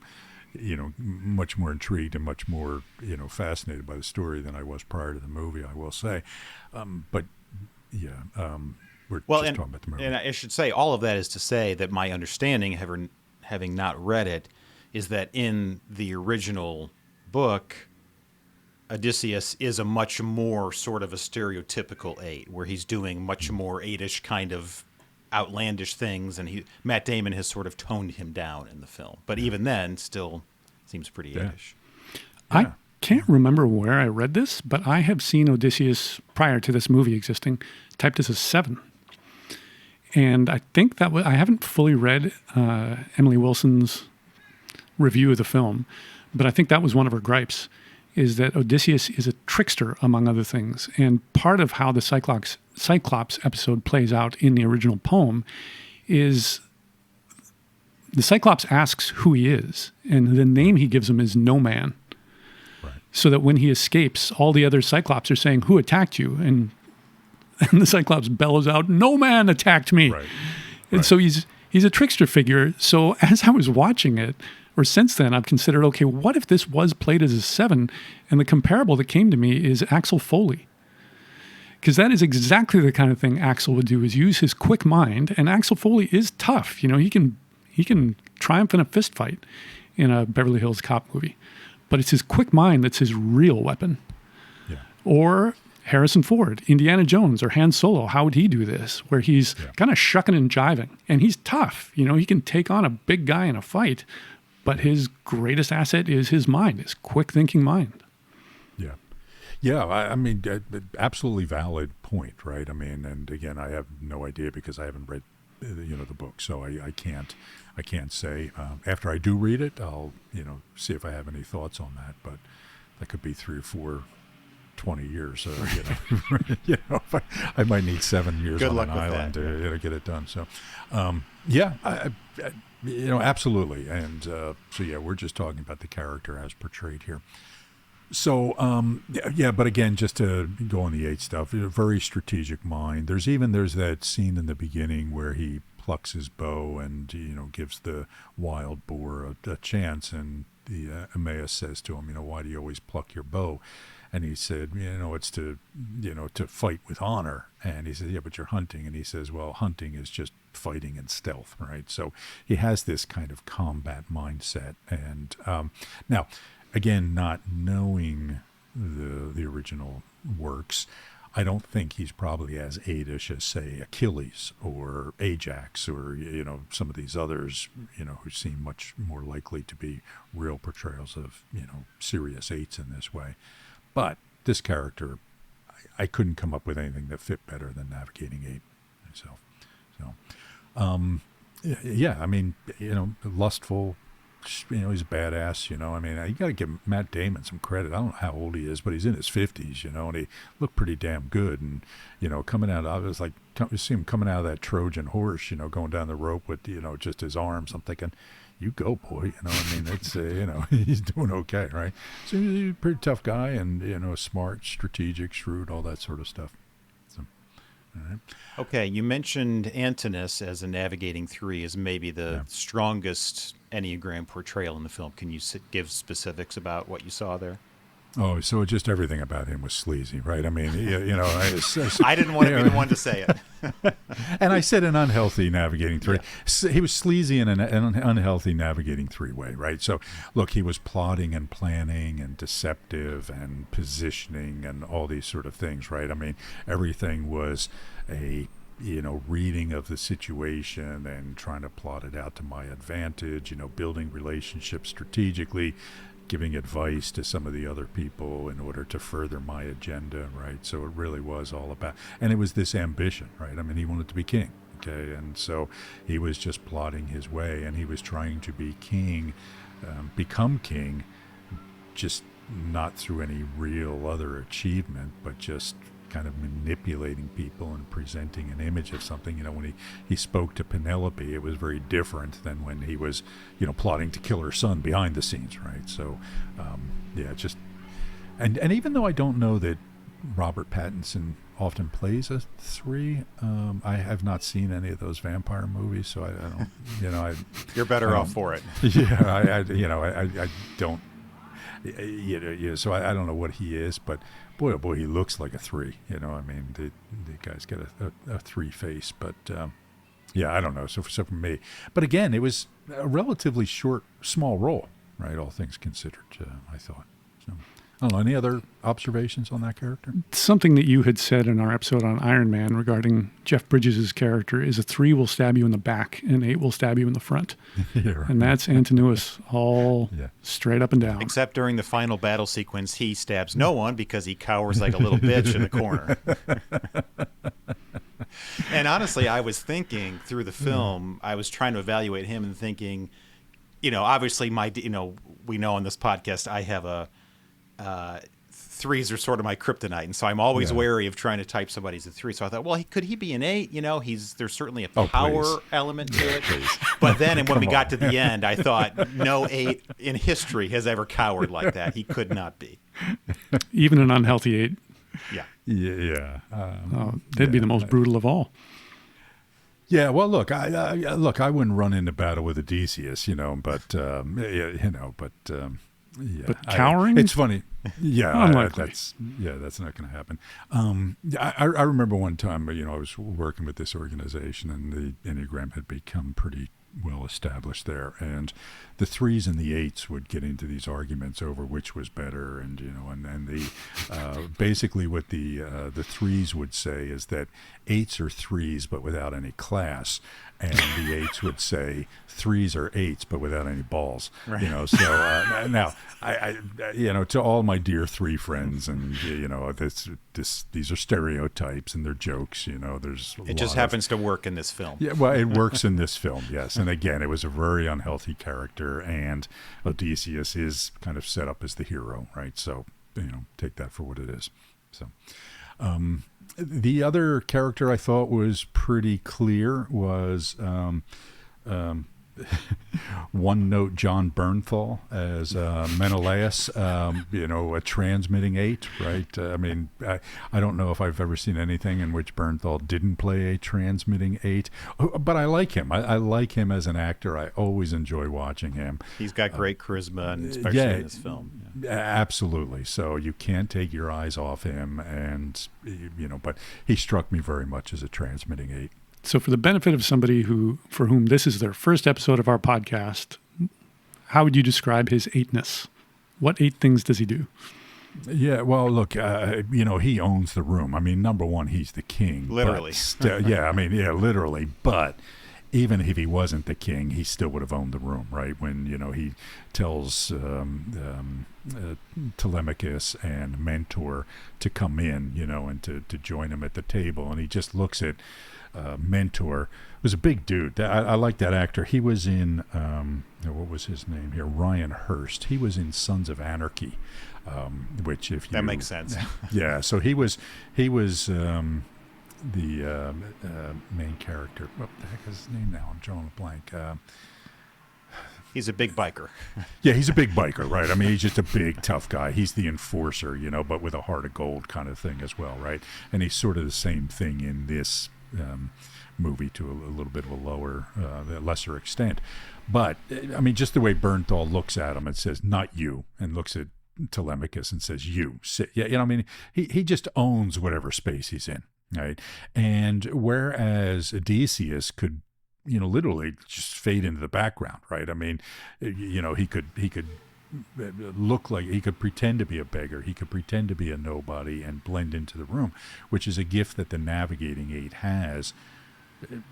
much more intrigued and much more fascinated by the story than I was prior to the movie, I will say. We're just talking about the movie. And I should say, all of that is to say that my understanding, having not read it, is that in the original book, Odysseus is a much more sort of a stereotypical 8, where he's doing much more 8-ish kind of outlandish things, and Matt Damon has sort of toned him down in the film. But even then, still seems pretty 8-ish. I can't remember where I read this, but I have seen Odysseus, prior to this movie existing, typed as a 7. And I think that I haven't fully read Emily Wilson's review of the film, but I think that was one of her gripes, is that Odysseus is a trickster, among other things. And part of how the Cyclops episode plays out in the original poem is the Cyclops asks who he is, and the name he gives him is No Man. Right. So that when he escapes, all the other Cyclops are saying, who attacked you? And And the Cyclops bellows out, "No man attacked me." Right. And so he's a trickster figure. So as I was watching it, or since then, I've considered, okay, what if this was played as a 7? And the comparable that came to me is Axel Foley. Because that is exactly the kind of thing Axel would do, is use his quick mind. And Axel Foley is tough. You know, he can triumph in a fist fight in a Beverly Hills Cop movie. But it's his quick mind that's his real weapon. Yeah. Or Harrison Ford, Indiana Jones, or Han Solo. How would he do this? Where he's kind of shucking and jiving. And he's tough. You know, he can take on a big guy in a fight. But his greatest asset is his mind, his quick thinking mind. Yeah. Yeah, I mean, absolutely valid point, right? I mean, and again, I have no idea because I haven't read, the book, so I can't say. After I do read it, I'll, see if I have any thoughts on that. But that could be 3 or 4, 20 years. I might need 7 years Good on luck an with island that. to get it done. So, absolutely. And we're just talking about the character as portrayed here. So, but again, just to go on the 8 stuff, a very strategic mind. There's that scene in the beginning where he plucks his bow and, gives the wild boar a chance. And the Emmaus says to him, why do you always pluck your bow? And he said, it's to fight with honor. And he said, yeah, but you're hunting. And he says, well, hunting is just fighting and stealth, right? So he has this kind of combat mindset. And now, again, not knowing the original works, I don't think he's probably as Adish as, say, Achilles or Ajax or, some of these others, who seem much more likely to be real portrayals of, serious 8s in this way. But this character, I couldn't come up with anything that fit better than Navigating 8 myself. So, I mean, lustful. He's a badass, I mean, you got to give Matt Damon some credit. I don't know how old he is, but he's in his 50s, and he looked pretty damn good. And, coming out, I was like, you see him coming out of that Trojan horse, going down the rope with, just his arms. I'm thinking, you go, boy. I mean, it's, he's doing okay, right? So he's a pretty tough guy and, smart, strategic, shrewd, all that sort of stuff. So, all right. Okay, you mentioned Antinous as a Navigating 3 as maybe the strongest Enneagram portrayal in the film. Can you give specifics about what you saw there? Oh, so just everything about him was sleazy, right? I mean, I didn't want to be the one to say it. And I said an unhealthy Navigating 3. Yeah. He was sleazy in an unhealthy Navigating 3 way, right? So, look, he was plotting and planning and deceptive and positioning and all these sort of things, right? I mean, everything was a reading of the situation and trying to plot it out to my advantage, building relationships strategically, giving advice to some of the other people in order to further my agenda, right? So it really was all about, and it was this ambition, right? I mean, he wanted to be king, okay? And so he was just plotting his way, and he was trying to be king, become king, just not through any real other achievement, but just kind of manipulating people and presenting an image of something. When he spoke to Penelope, it was very different than when he was, plotting to kill her son behind the scenes, right? So, just, and even though I don't know that Robert Pattinson often plays a 3, I have not seen any of those vampire movies, so I don't, You're better off for it. Yeah, I don't. So I don't know what he is, but boy, oh boy, he looks like a 3. I mean, the guy's got a 3 face, but I don't know. So for me, but again, it was a relatively small role, right? All things considered, I thought. So I don't know. Any other observations on that character? Something that you had said in our episode on Iron Man regarding Jeff Bridges' character is a 3 will stab you in the back and 8 will stab you in the front. Yeah, right. And that's Antinous all straight up and down. Except during the final battle sequence, he stabs no one because he cowers like a little bitch in the corner. And honestly, I was thinking through the film, I was trying to evaluate him and thinking, obviously we know on this podcast, I have a, 3s are sort of my kryptonite, and so I'm always wary of trying to type somebody as a 3. So I thought, well, could he be an 8? There's certainly a power element to it. But then, when we got to the end, I thought, no 8 in history has ever cowered like that. He could not be. Even an unhealthy 8 Yeah. Yeah. They'd be the most brutal of all. Yeah, well, look, I wouldn't run into battle with Odysseus, but yeah. But cowering? It's funny. Yeah, Unlikely. That's not going to happen. I remember one time, I was working with this organization, and the Enneagram had become pretty well established there, and the 3s and the 8s would get into these arguments over which was better, and and the basically what the 3s would say is that 8s are 3s but without any class, and the 8s would say 3s are 8s but without any balls. Right. So now I to all my dear 3 friends, and these are stereotypes and they're jokes. There's it just happens to work in this film. Yeah, well, it works in this film, yes. And again, it was a very unhealthy character, and Odysseus is kind of set up as the hero, right? So, take that for what it is. So, the other character I thought was pretty clear was one note John Bernthal as Menelaus, a transmitting 8, right? I don't know if I've ever seen anything in which Bernthal didn't play a transmitting 8, but I like him. I like him as an actor. I always enjoy watching him. He's got great charisma, and especially in this film. Yeah. Absolutely. So you can't take your eyes off him, and but he struck me very much as a transmitting 8. So for the benefit of somebody for whom this is their first episode of our podcast, how would you describe his 8-ness? What 8 things does he do? Yeah, well, look, he owns the room. Number one, he's the king. Literally. Literally. But even if he wasn't the king, he still would have owned the room, right? When, he tells Telemachus and Mentor to come in, and to join him at the table. And he just looks at Mentor, was a big dude. I like that actor. He was in, what was his name here? Ryan Hurst. He was in Sons of Anarchy, which if you... That makes sense. Yeah, so he was the main character. What the heck is his name now? I'm drawing a blank. He's a big biker. Yeah, he's a big biker, right? He's just a big, tough guy. He's the enforcer, but with a heart of gold kind of thing as well, right? And he's sort of the same thing in this movie to a little bit of a lesser extent. But, just the way Bernthal looks at him and says, not you, and looks at Telemachus and says, you, sit. Yeah, he just owns whatever space he's in, right? And whereas Odysseus could, literally just fade into the background, right? He could look like, he could pretend to be a beggar, he could pretend to be a nobody and blend into the room, which is a gift that the navigating 8 has.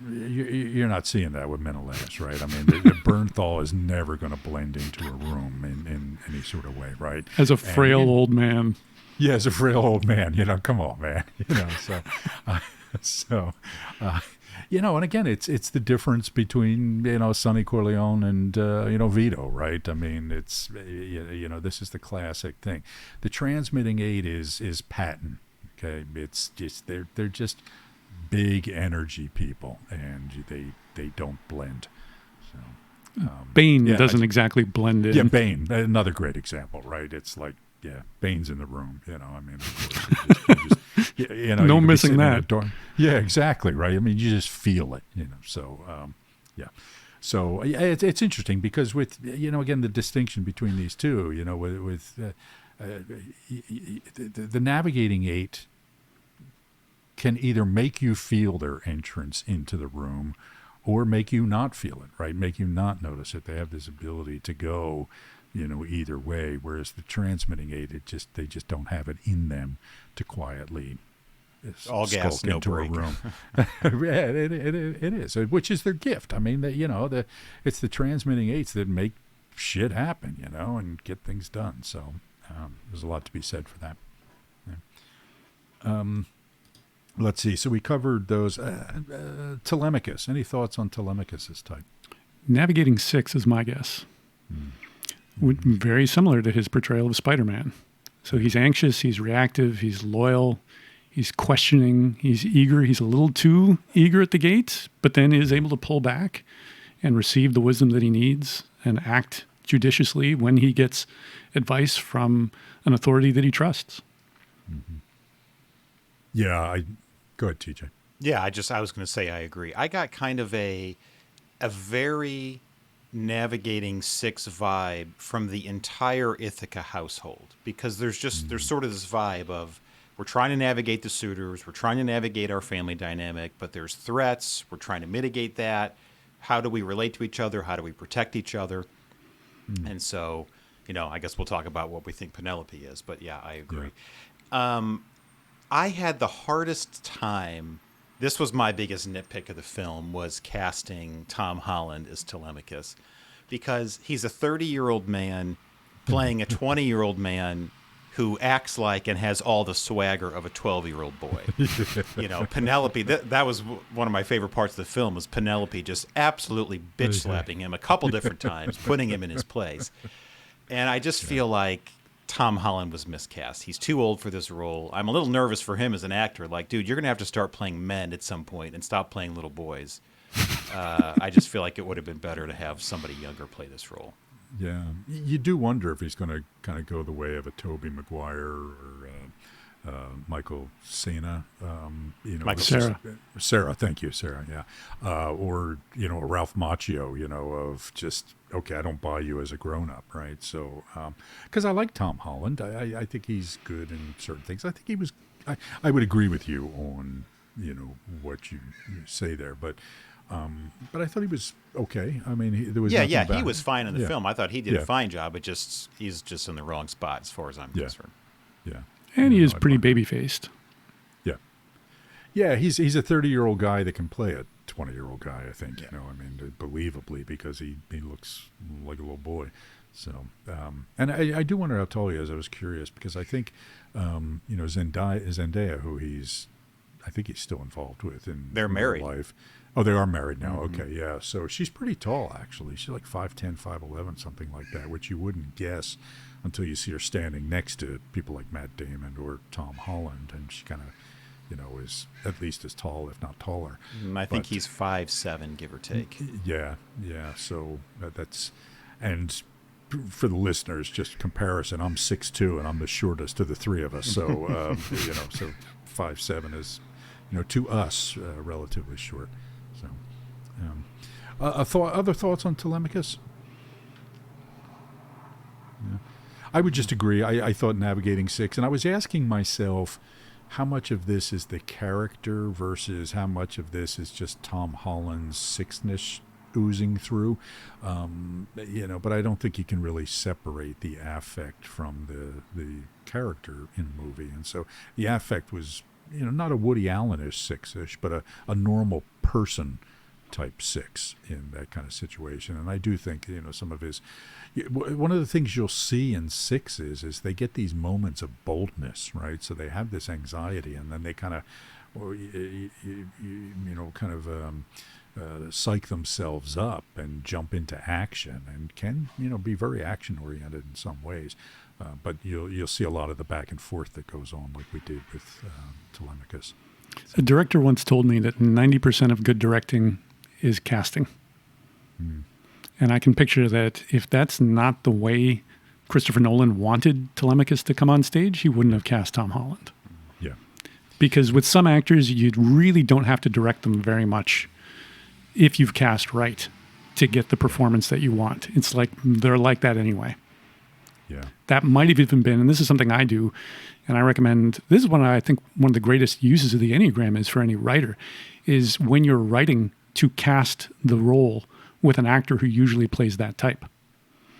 You're not seeing that with Menelaus, right? The Bernthal is never going to blend into a room in any sort of way, right? As a frail old man. Yeah, as a frail old man, come on, man. And again, it's the difference between, Sonny Corleone and, Vito, right? It's, this is the classic thing. The transmitting 8 is patent, okay? It's just, they're just big energy people, and they don't blend. So Bane doesn't exactly blend in. Yeah, Bane, another great example, right? It's like, yeah, Bane's in the room, No missing that. Yeah, exactly, right? You just feel it, So, yeah. So it's interesting because with, again, the distinction between these two, with the navigating 8 can either make you feel their entrance into the room or make you not feel it, right? Make you not notice it. They have this ability to go, either way, whereas the transmitting 8, they just don't have it in them to quietly all gas, no into break. a room. Yeah, it is, which is their gift. It's the transmitting 8s that make shit happen, and get things done. So there's a lot to be said for that. Yeah. Let's see. So we covered those. Telemachus. Any thoughts on Telemachus's type? Navigating 6 is my guess. Very similar to his portrayal of Spider-Man. So he's anxious, he's reactive, he's loyal, he's questioning, he's eager. He's a little too eager at the gate, but then is able to pull back and receive the wisdom that he needs and act judiciously when he gets advice from an authority that he trusts. Mm-hmm. Yeah, go ahead, TJ. Yeah, I was going to say I agree. I got kind of a very navigating six vibe from the entire Ithaca household, because there's sort of this vibe of we're trying to navigate the suitors, we're trying to navigate our family dynamic, but there's threats, we're trying to mitigate that. How do we relate to each other? How do we protect each other? And so, I guess we'll talk about what we think Penelope is, but yeah, I agree. Yeah. I had the hardest time. This was my biggest nitpick of the film, was casting Tom Holland as Telemachus, because he's a 30-year-old man playing a 20-year-old man who acts like and has all the swagger of a 12-year-old boy. Penelope, that was one of my favorite parts of the film, was Penelope just absolutely bitch slapping him a couple different times, putting him in his place. And I just feel like Tom Holland was miscast. He's too old for this role. I'm a little nervous for him as an actor. Like, dude, you're going to have to start playing men at some point and stop playing little boys. I just feel like it would have been better to have somebody younger play this role. Yeah. You do wonder if he's going to kind of go the way of a Tobey Maguire or Michael Cera. Sarah, thank you, Sarah, yeah. Or, a Ralph Macchio, of just, okay, I don't buy you as a grown-up, right? So, because I like Tom Holland. I think he's good in certain things. I think he was, I would agree with you on, what you say there, but I thought he was okay. I mean, there was he was fine in the film. I thought he did a fine job. He's just in the wrong spot as far as I'm concerned. Yeah. And he is pretty baby-faced. Yeah. Yeah, he's a 30-year-old guy that can play a 20-year-old guy, I think, believably, because he looks like a little boy. So, and I do wonder how tall he is. I was curious because I think, Zendaya, who I think he's still involved with in They're married. Real life. Oh, they are married now. Mm-hmm. Okay, yeah. So she's pretty tall, actually. She's like 5'10", 5'11", something like that, which you wouldn't guess until you see her standing next to people like Matt Damon or Tom Holland, and she kind of, is at least as tall, if not taller. I think he's 5'7", give or take. Yeah. So that's, and for the listeners, just comparison, I'm 6'2", and I'm the shortest of the three of us. So, so 5'7" is, to us, relatively short. So, other thoughts on Telemachus? Yeah. I would just agree. I thought navigating six, and I was asking myself how much of this is the character versus how much of this is just Tom Holland's sixness oozing through. But I don't think you can really separate the affect from the character in the movie. And so the affect was, not a Woody Allen-ish six-ish, but a normal person type six in that kind of situation. And I do think, some of his, one of the things you'll see in sixes is they get these moments of boldness, right? So they have this anxiety, and then they kind of, psych themselves up and jump into action, and can, be very action oriented in some ways. But you'll see a lot of the back and forth that goes on, like we did with Telemachus. A director once told me that 90% of good directing is casting. And I can picture that if that's not the way Christopher Nolan wanted Telemachus to come on stage, he wouldn't have cast Tom Holland. Yeah. Because with some actors, you really don't have to direct them very much if you've cast right to get the performance that you want. It's like they're like that anyway. Yeah. That might have even been, and this is something I do, and I recommend, this is I think one of the greatest uses of the Enneagram is for any writer, is when you're writing to cast the role with an actor who usually plays that type.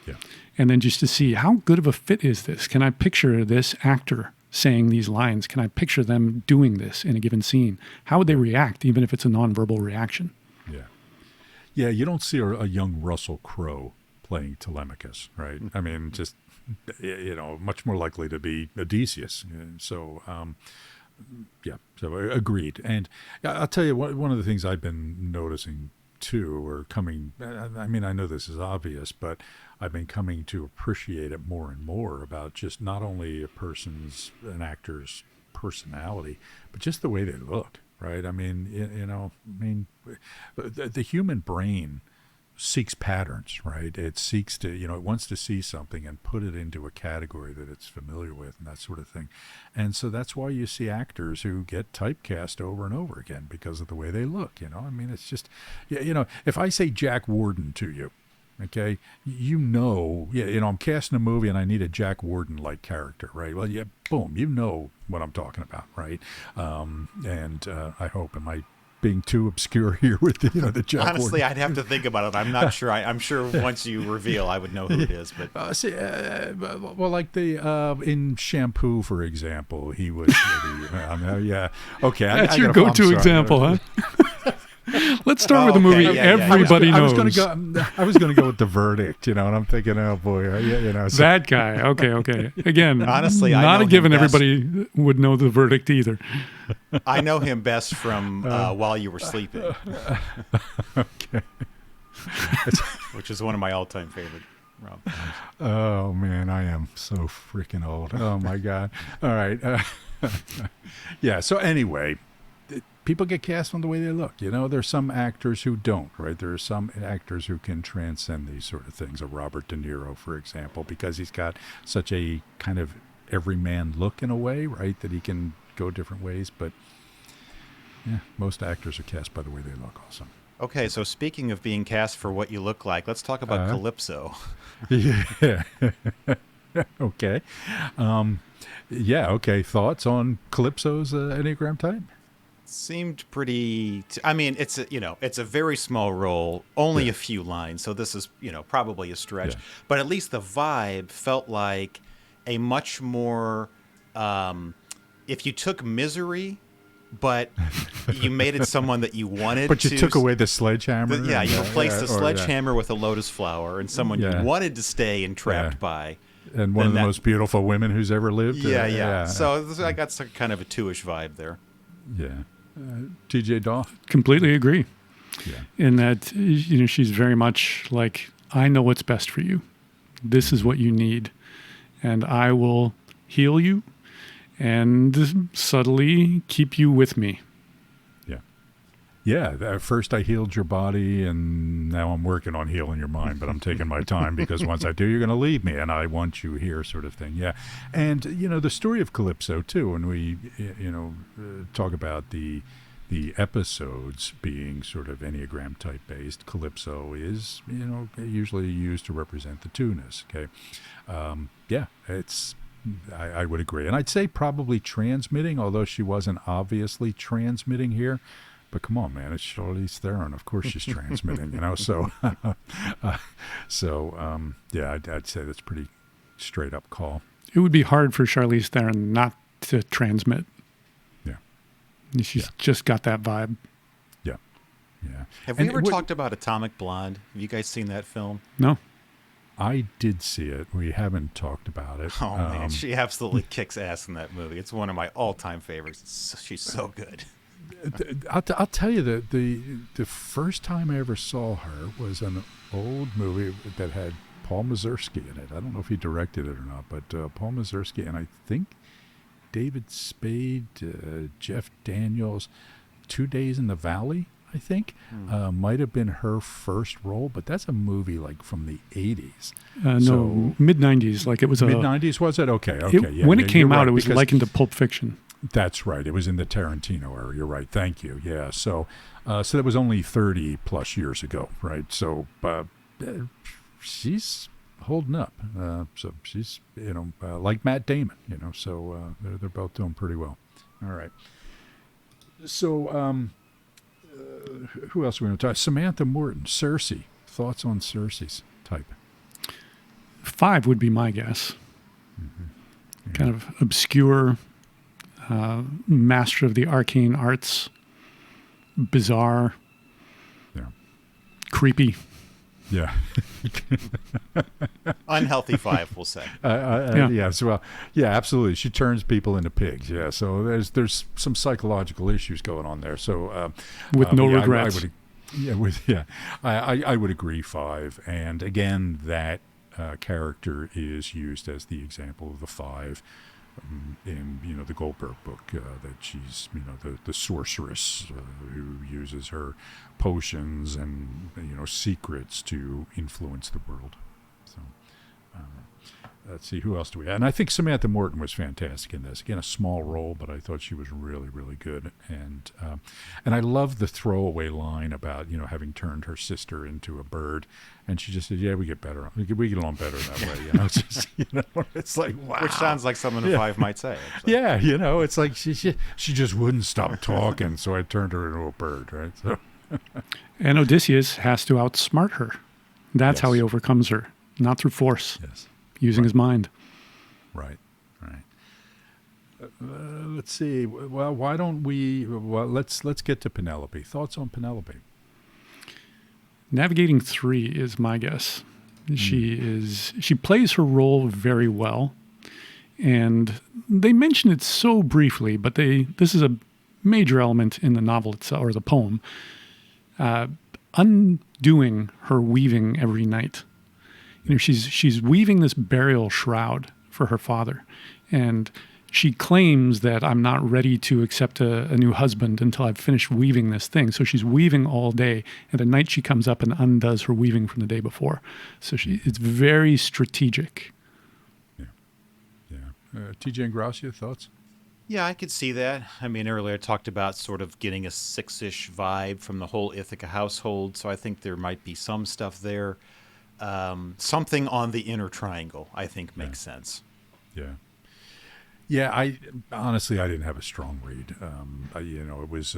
Yeah. And then just to see how good of a fit is this? Can I picture this actor saying these lines? Can I picture them doing this in a given scene? How would they react, even if it's a nonverbal reaction? Yeah. Yeah, you don't see a young Russell Crowe playing Telemachus, right? I mean, just, much more likely to be Odysseus. So, so agreed. And I'll tell you, one of the things I've been noticing too, I know this is obvious, but I've been coming to appreciate it more and more about just not only an actor's personality, but just the way they look, right? I mean, the human brain seeks patterns, right? It seeks to, it wants to see something and put it into a category that it's familiar with and that sort of thing. And so that's why you see actors who get typecast over and over again because of the way they look, I mean, it's just, if I say Jack Warden to you, okay, I'm casting a movie and I need a Jack Warden-like character, right? Well, yeah, boom, you know what I'm talking about, right? And I hope, am I being too obscure here with the Jack Honestly, Warden? I'd have to think about it. I'm not sure. I'm sure once you reveal, I would know who it is. But well, like in Shampoo, for example, he was yeah. Okay, that's your go-to example, huh? Let's start with a movie everybody knows. I was going to go with The Verdict, and I'm thinking, oh boy, so. That guy. Okay. Again, honestly, not a given everybody would know The Verdict either. I know him best from While You Were Sleeping. Okay. Which is one of my all-time favorite rom-coms. Oh man, I am so freaking old. Oh my God. All right. Yeah. So anyway, people get cast on the way they look. There's some actors who don't, right? There are some actors who can transcend these sort of things. A Robert De Niro, for example, because he's got such a kind of everyman look in a way, right? That he can go different ways. But yeah, most actors are cast by the way they look also. Okay, so speaking of being cast for what you look like, let's talk about Calypso. Yeah. Okay. Yeah, okay. Thoughts on Calypso's Enneagram type? Seemed pretty. I mean, it's a very small role, only a few lines, so this is probably a stretch. Yeah. But at least the vibe felt like a much more. If you took Misery, but you made it someone that you wanted, but you took away the sledgehammer. You replaced the sledgehammer with a lotus flower, and someone you wanted to stay entrapped by. And one of the most beautiful women who's ever lived. Yeah. So I got some kind of a 2-ish vibe there. Yeah. TJ Dawe? Completely agree. Yeah. In that, she's very much like, I know what's best for you. This is what you need. And I will heal you and subtly keep you with me. Yeah. Yeah. At first I healed your body and now I'm working on healing your mind, but I'm taking my time because once I do, you're going to leave me and I want you here, sort of thing. Yeah. And, the story of Calypso too, when we, talk about the episodes being sort of Enneagram type based, Calypso is, usually used to represent the two-ness. Okay. Yeah, I would agree. And I'd say probably transmitting, although she wasn't obviously transmitting here. But come on, man, it's Charlize Theron. Of course she's transmitting, So, yeah, I'd say that's pretty straight up call. It would be hard for Charlize Theron not to transmit. Yeah. She's just got that vibe. Yeah. Yeah. Have we ever talked about Atomic Blonde? Have you guys seen that film? No. I did see it. We haven't talked about it. Oh, man, she absolutely kicks ass in that movie. It's one of my all-time favorites. She's so good. I'll tell you that the first time I ever saw her was an old movie that had Paul Mazursky in it. I don't know if he directed it or not, but Paul Mazursky and I think David Spade, Jeff Daniels, 2 Days in the Valley, I think, might have been her first role, but that's a movie like from the 80s. No, mid-90s. Like it was mid-90s, was it? Okay. When it came out, it was likened to Pulp Fiction. That's right. It was in the Tarantino era. You're right. Thank you. Yeah. So that was only 30 plus years ago, right? So she's holding up. So she's, like Matt Damon, so they're both doing pretty well. All right. So who else are we going to talk? Samantha Morton, Cersei. Thoughts on Cersei's type? 5 would be my guess. Mm-hmm. Yeah. Kind of obscure, master of the arcane arts, bizarre, creepy. Yeah. Unhealthy 5, we'll say. Yes, well, yeah, absolutely. She turns people into pigs. Yeah, so there's some psychological issues going on there. So with no regrets. I would agree 5. And again, that character is used as the example of the 5 in the Goldberg book, that she's the sorceress who uses her potions and secrets to influence the world. So let's see, who else do we have? And I think Samantha Morton was fantastic in this. Again, a small role, but I thought she was really, really good. And I love the throwaway line about having turned her sister into a bird, and she just said, "Yeah, we get better. We get along better that way." It's just it's like, wow. Which sounds like someone in Five might say. Actually. Yeah, it's like she just wouldn't stop talking, so I turned her into a bird, right? So. And Odysseus has to outsmart her. That's how he overcomes her, not through force. Yes. Using his mind. Right. Let's see. Well, why don't we? Well, let's get to Penelope. Thoughts on Penelope? Navigating 3 is my guess. She plays her role very well, and they mention it so briefly, but this is a major element in the novel itself, or the poem. Undoing her weaving every night. She's weaving this burial shroud for her father, and she claims that I'm not ready to accept a new husband until I've finished weaving this thing. So she's weaving all day, and at night she comes up and undoes her weaving from the day before. So it's very strategic. Yeah. TJ Ingrassia, thoughts? Yeah, I could see that. I mean, earlier I talked about sort of getting a 6-ish vibe from the whole Ithaca household, so I think there might be some stuff there. Something on the inner triangle, I think, makes sense. Yeah. I honestly, I didn't have a strong read. It was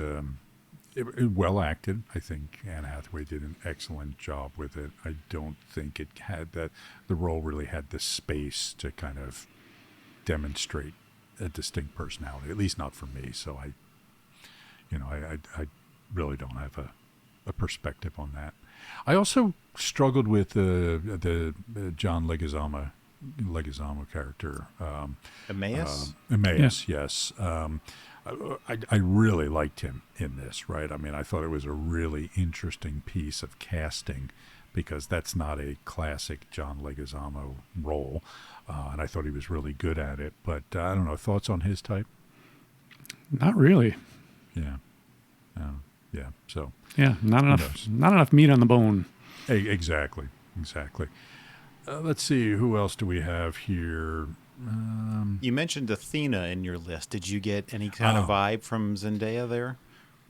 well acted. I think Anne Hathaway did an excellent job with it. I don't think it had the role really had the space to kind of demonstrate a distinct personality, at least not for me. So I really don't have a perspective on that. I also struggled with the John Leguizamo character. Emmaus? Emmaus, yes. I really liked him in this, right? I mean, I thought it was a really interesting piece of casting because that's not a classic John Leguizamo role, and I thought he was really good at it. But I don't know, thoughts on his type? Not really. Yeah. So. Yeah, not enough meat on the bone. Exactly. Let's see, who else do we have here? You mentioned Athena in your list. Did you get any kind of vibe from Zendaya there?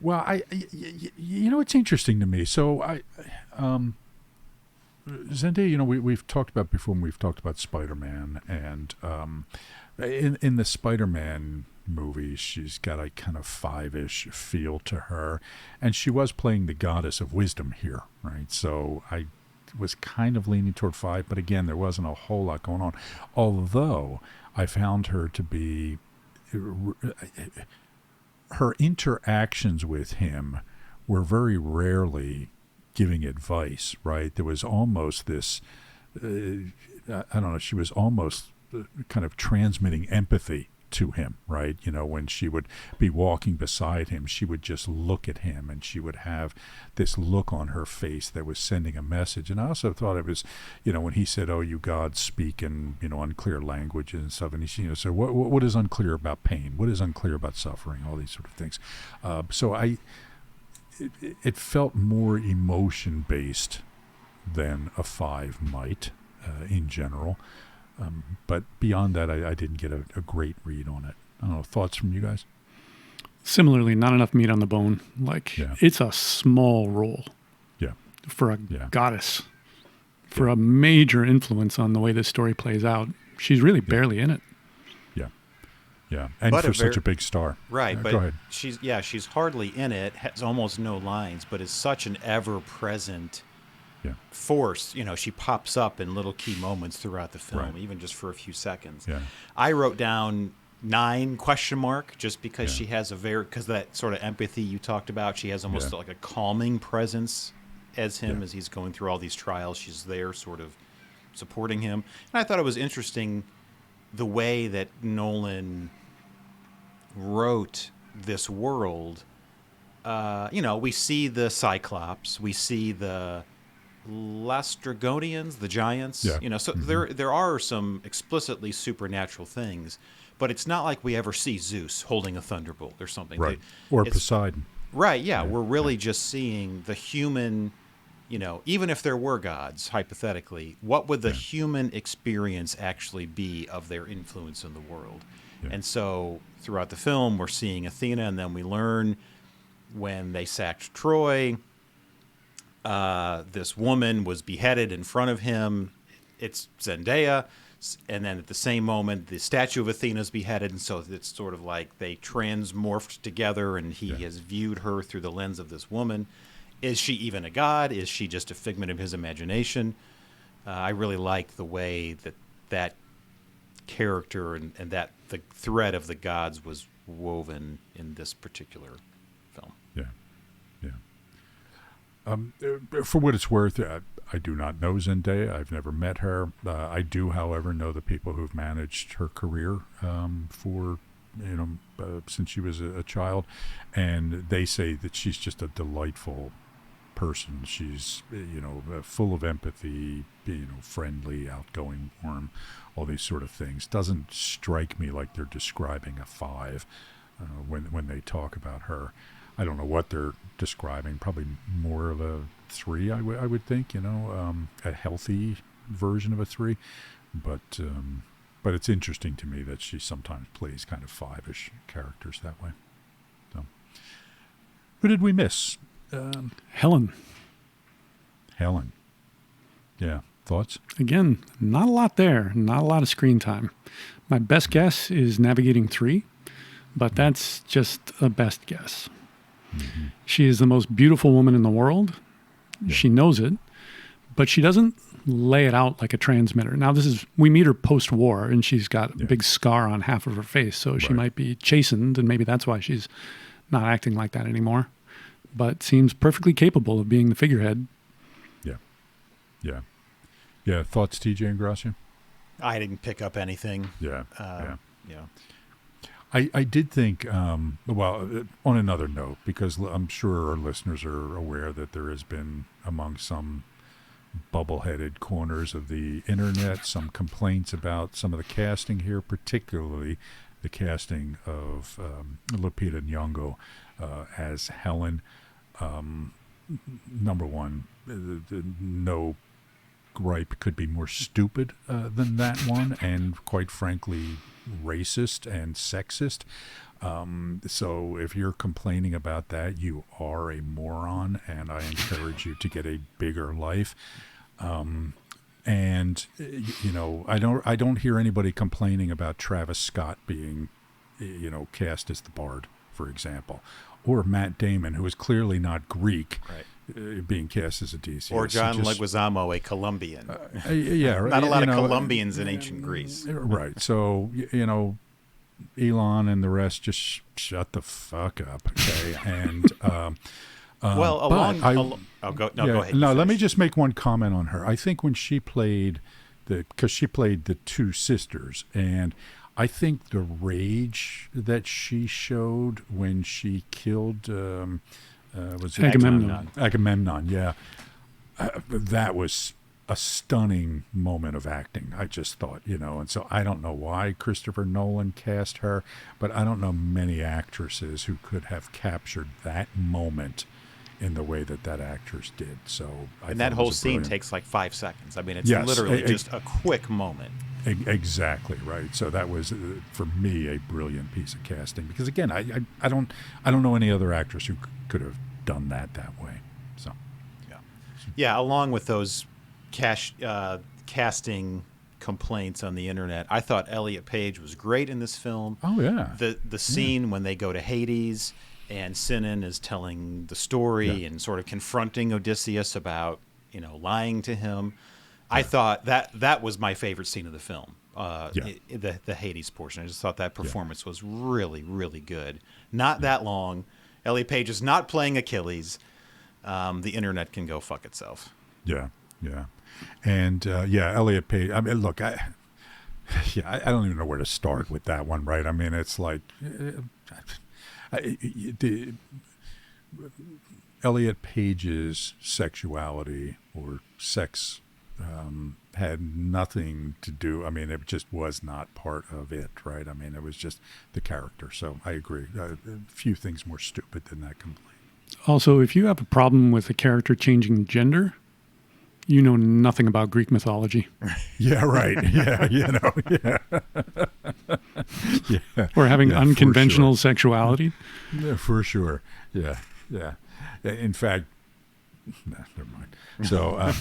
Well, it's interesting to me. So Zendaya, we've talked about before when we've talked about Spider-Man, and in the Spider-Man movie, she's got a kind of 5-ish feel to her, and she was playing the goddess of wisdom here, right? So I was kind of leaning toward 5, but again, there wasn't a whole lot going on. Although I found her to be, her interactions with him were very rarely giving advice, right? There was almost this, I don't know, she was almost kind of transmitting empathy to him, right? When she would be walking beside him, she would just look at him, and she would have this look on her face that was sending a message. And I also thought it was, when he said, "Oh, you gods speak in unclear languages and stuff," and he, so what is unclear about pain? What is unclear about suffering? All these sort of things. So it felt more emotion based than a 5 might in general. But beyond that, I didn't get a great read on it. I don't know, thoughts from you guys? Similarly, not enough meat on the bone. It's a small role for a goddess, for a major influence on the way this story plays out. She's really barely in it. Yeah, and but for such a big star. Right, but go ahead. She's hardly in it, has almost no lines, but is such an ever-present force. She pops up in little key moments throughout the film, even just for a few seconds. I wrote down 9 ? Just because she has because that sort of empathy you talked about. She has almost like a calming presence as him as he's going through all these trials. She's there sort of supporting him. And I thought it was interesting the way that Nolan wrote this world. We see the Cyclops, we see the Lastrygonians, the giants. Yeah. You know, so there are some explicitly supernatural things, but it's not like we ever see Zeus holding a thunderbolt or something. Right. Or It's- Poseidon. Right, yeah. We're really just seeing the human, you know, even if there were gods, hypothetically, what would the human experience actually be of their influence in the world? Yeah. And so throughout the film, we're seeing Athena, and then we learn when they sacked Troy, this woman was beheaded in front of him. It's Zendaya. And then at the same moment, the statue of Athena is beheaded. And so it's sort of like they transmorphed together, and he has viewed her through the lens of this woman. Is she even a god? Is she just a figment of his imagination? I really like the way that character and that the thread of the gods was woven in this particular film. Yeah. For what it's worth, I do not know Zendaya. I've never met her. I do, however, know the people who've managed her career for, since she was a child, and they say that she's just a delightful person. She's, full of empathy, friendly, outgoing, warm, all these sort of things. Doesn't strike me like they're describing a 5 when they talk about her. I don't know what they're describing. Probably more of a 3, I would think. A healthy version of a 3. But it's interesting to me that she sometimes plays kind of 5-ish characters that way. So, who did we miss? Helen. Yeah. Thoughts? Again, not a lot there. Not a lot of screen time. My best guess is Navigating 3, but that's just a best guess. Mm-hmm. She is the most beautiful woman in the world. Yeah. She knows it, but she doesn't lay it out like a transmitter. Now, we meet her post-war, and she's got a big scar on half of her face, so she might be chastened, and maybe that's why she's not acting like that anymore, but seems perfectly capable of being the figurehead. Yeah. Thoughts, TJ Ingrassia? I didn't pick up anything. Yeah. Yeah. I did think, on another note, because I'm sure our listeners are aware that there has been, among some bubble-headed corners of the internet, some complaints about some of the casting here, particularly the casting of Lupita Nyong'o as Helen. Number one, no gripe could be more stupid than that one, and quite frankly racist and sexist. So if you're complaining about that, you are a moron, and I encourage you to get a bigger life. And I don't hear anybody complaining about Travis Scott being cast as the Bard, for example, or Matt Damon, who is clearly not Greek, being cast as Odysseus. Or John Leguizamo, a Colombian. Not a lot of Colombians in ancient Greece. Right. So, Elon and the rest just shut the fuck up, okay? And go ahead. No, let me just make one comment on her. I think when she played because she played the two sisters, and I think the rage that she showed when she killed was it Agamemnon, yeah. That was a stunning moment of acting, I just thought, and so I don't know why Christopher Nolan cast her, but I don't know many actresses who could have captured that moment in the way that actress did. So and that whole scene takes like 5 seconds. I mean, it's literally just a quick moment. Exactly right. So that was, for me, a brilliant piece of casting, because again, I don't know any other actress who could have done that way. So yeah. Along with those casting complaints on the internet, I thought Elliot Page was great in this film. Oh yeah. The scene when they go to Hades and Sinan is telling the story and sort of confronting Odysseus about lying to him. I thought that was my favorite scene of the film. The Hades portion. I just thought that performance was really, really good. Not that long. Elliot Page is not playing Achilles. The internet can go fuck itself. Yeah. And Elliot Page. I mean, look, I don't even know where to start with that one, right? I mean, it's like Elliot Page's sexuality or sex had nothing to do. I mean, it just was not part of it, right? I mean, it was just the character. So I agree. A few things more stupid than that completely. Also, if you have a problem with a character changing gender, you know nothing about Greek mythology. Yeah, right. Yeah, yeah. Yeah. Or having unconventional sexuality. Yeah, for sure. Yeah. In fact, never mind. So,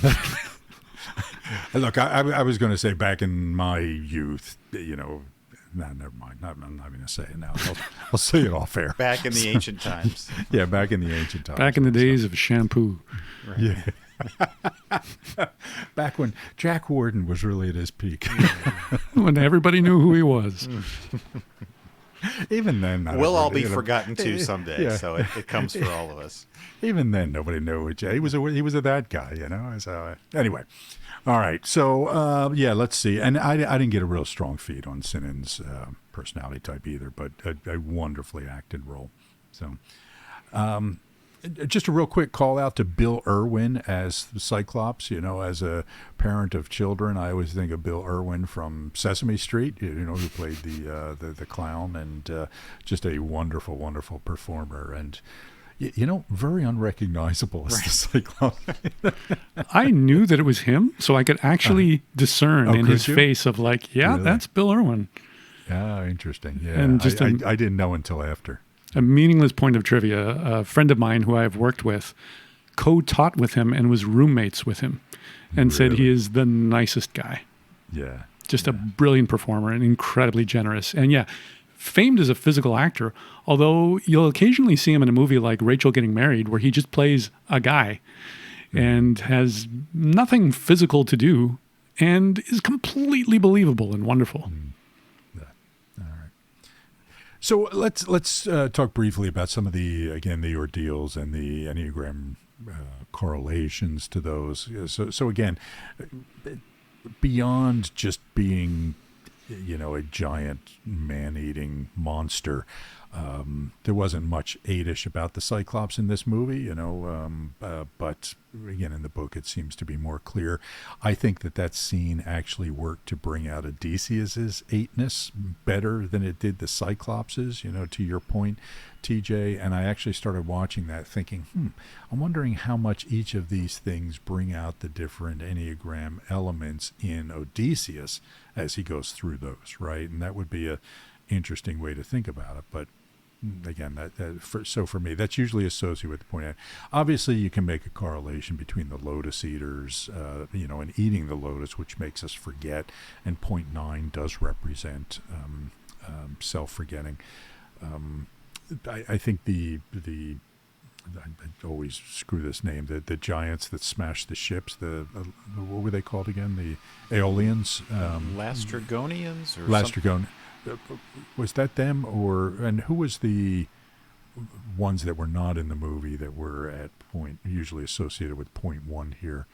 look, I was going to say back in my youth, no, never mind. I'm not going to say it now. I'll say it off air. Back in the ancient times. Yeah, back in the ancient times. Back in the days of shampoo. Right. Yeah. Back when Jack Warden was really at his peak. When everybody knew who he was. Even then, we'll all be forgotten too someday. So it comes for all of us. Even then, nobody knew what he was a that guy, So anyway, all right. So let's see. And I didn't get a real strong feed on Sinan's personality type either, but a wonderfully acted role. So. Just a real quick call out to Bill Irwin as the Cyclops. As a parent of children, I always think of Bill Irwin from Sesame Street. Who played the clown, and just a wonderful, wonderful performer, and very unrecognizable as the Cyclops. I knew that it was him, so I could actually discern in his face of like, really? That's Bill Irwin. Yeah, interesting. Yeah, and just I didn't know until after. A meaningless point of trivia, a friend of mine who I've worked with co-taught with him and was roommates with him and said he is the nicest guy. Yeah. Just a brilliant performer and incredibly generous. And famed as a physical actor, although you'll occasionally see him in a movie like Rachel Getting Married where he just plays a guy and has nothing physical to do and is completely believable and wonderful. So let's talk briefly about some of the ordeals and the Enneagram correlations to those. So again, beyond just being, a giant man-eating monster, there wasn't much 8-ish about the Cyclops in this movie, but again, in the book, it seems to be more clear. I think that scene actually worked to bring out Odysseus's 8-ness better than it did the Cyclops's, to your point, TJ. And I actually started watching that thinking, I'm wondering how much each of these things bring out the different Enneagram elements in Odysseus as he goes through those, right? And that would be a interesting way to think about it. But again, for me, that's usually associated with the point. Obviously, you can make a correlation between the lotus eaters, and eating the lotus, which makes us forget. And point 9 does represent self-forgetting. I think I always screw this name. The giants that smashed the ships. What were they called again? The Aeolians. Lastrygonians or Lastrygonians. Was that them, and who was the ones that were not in the movie that were at point, usually associated with point 1 here?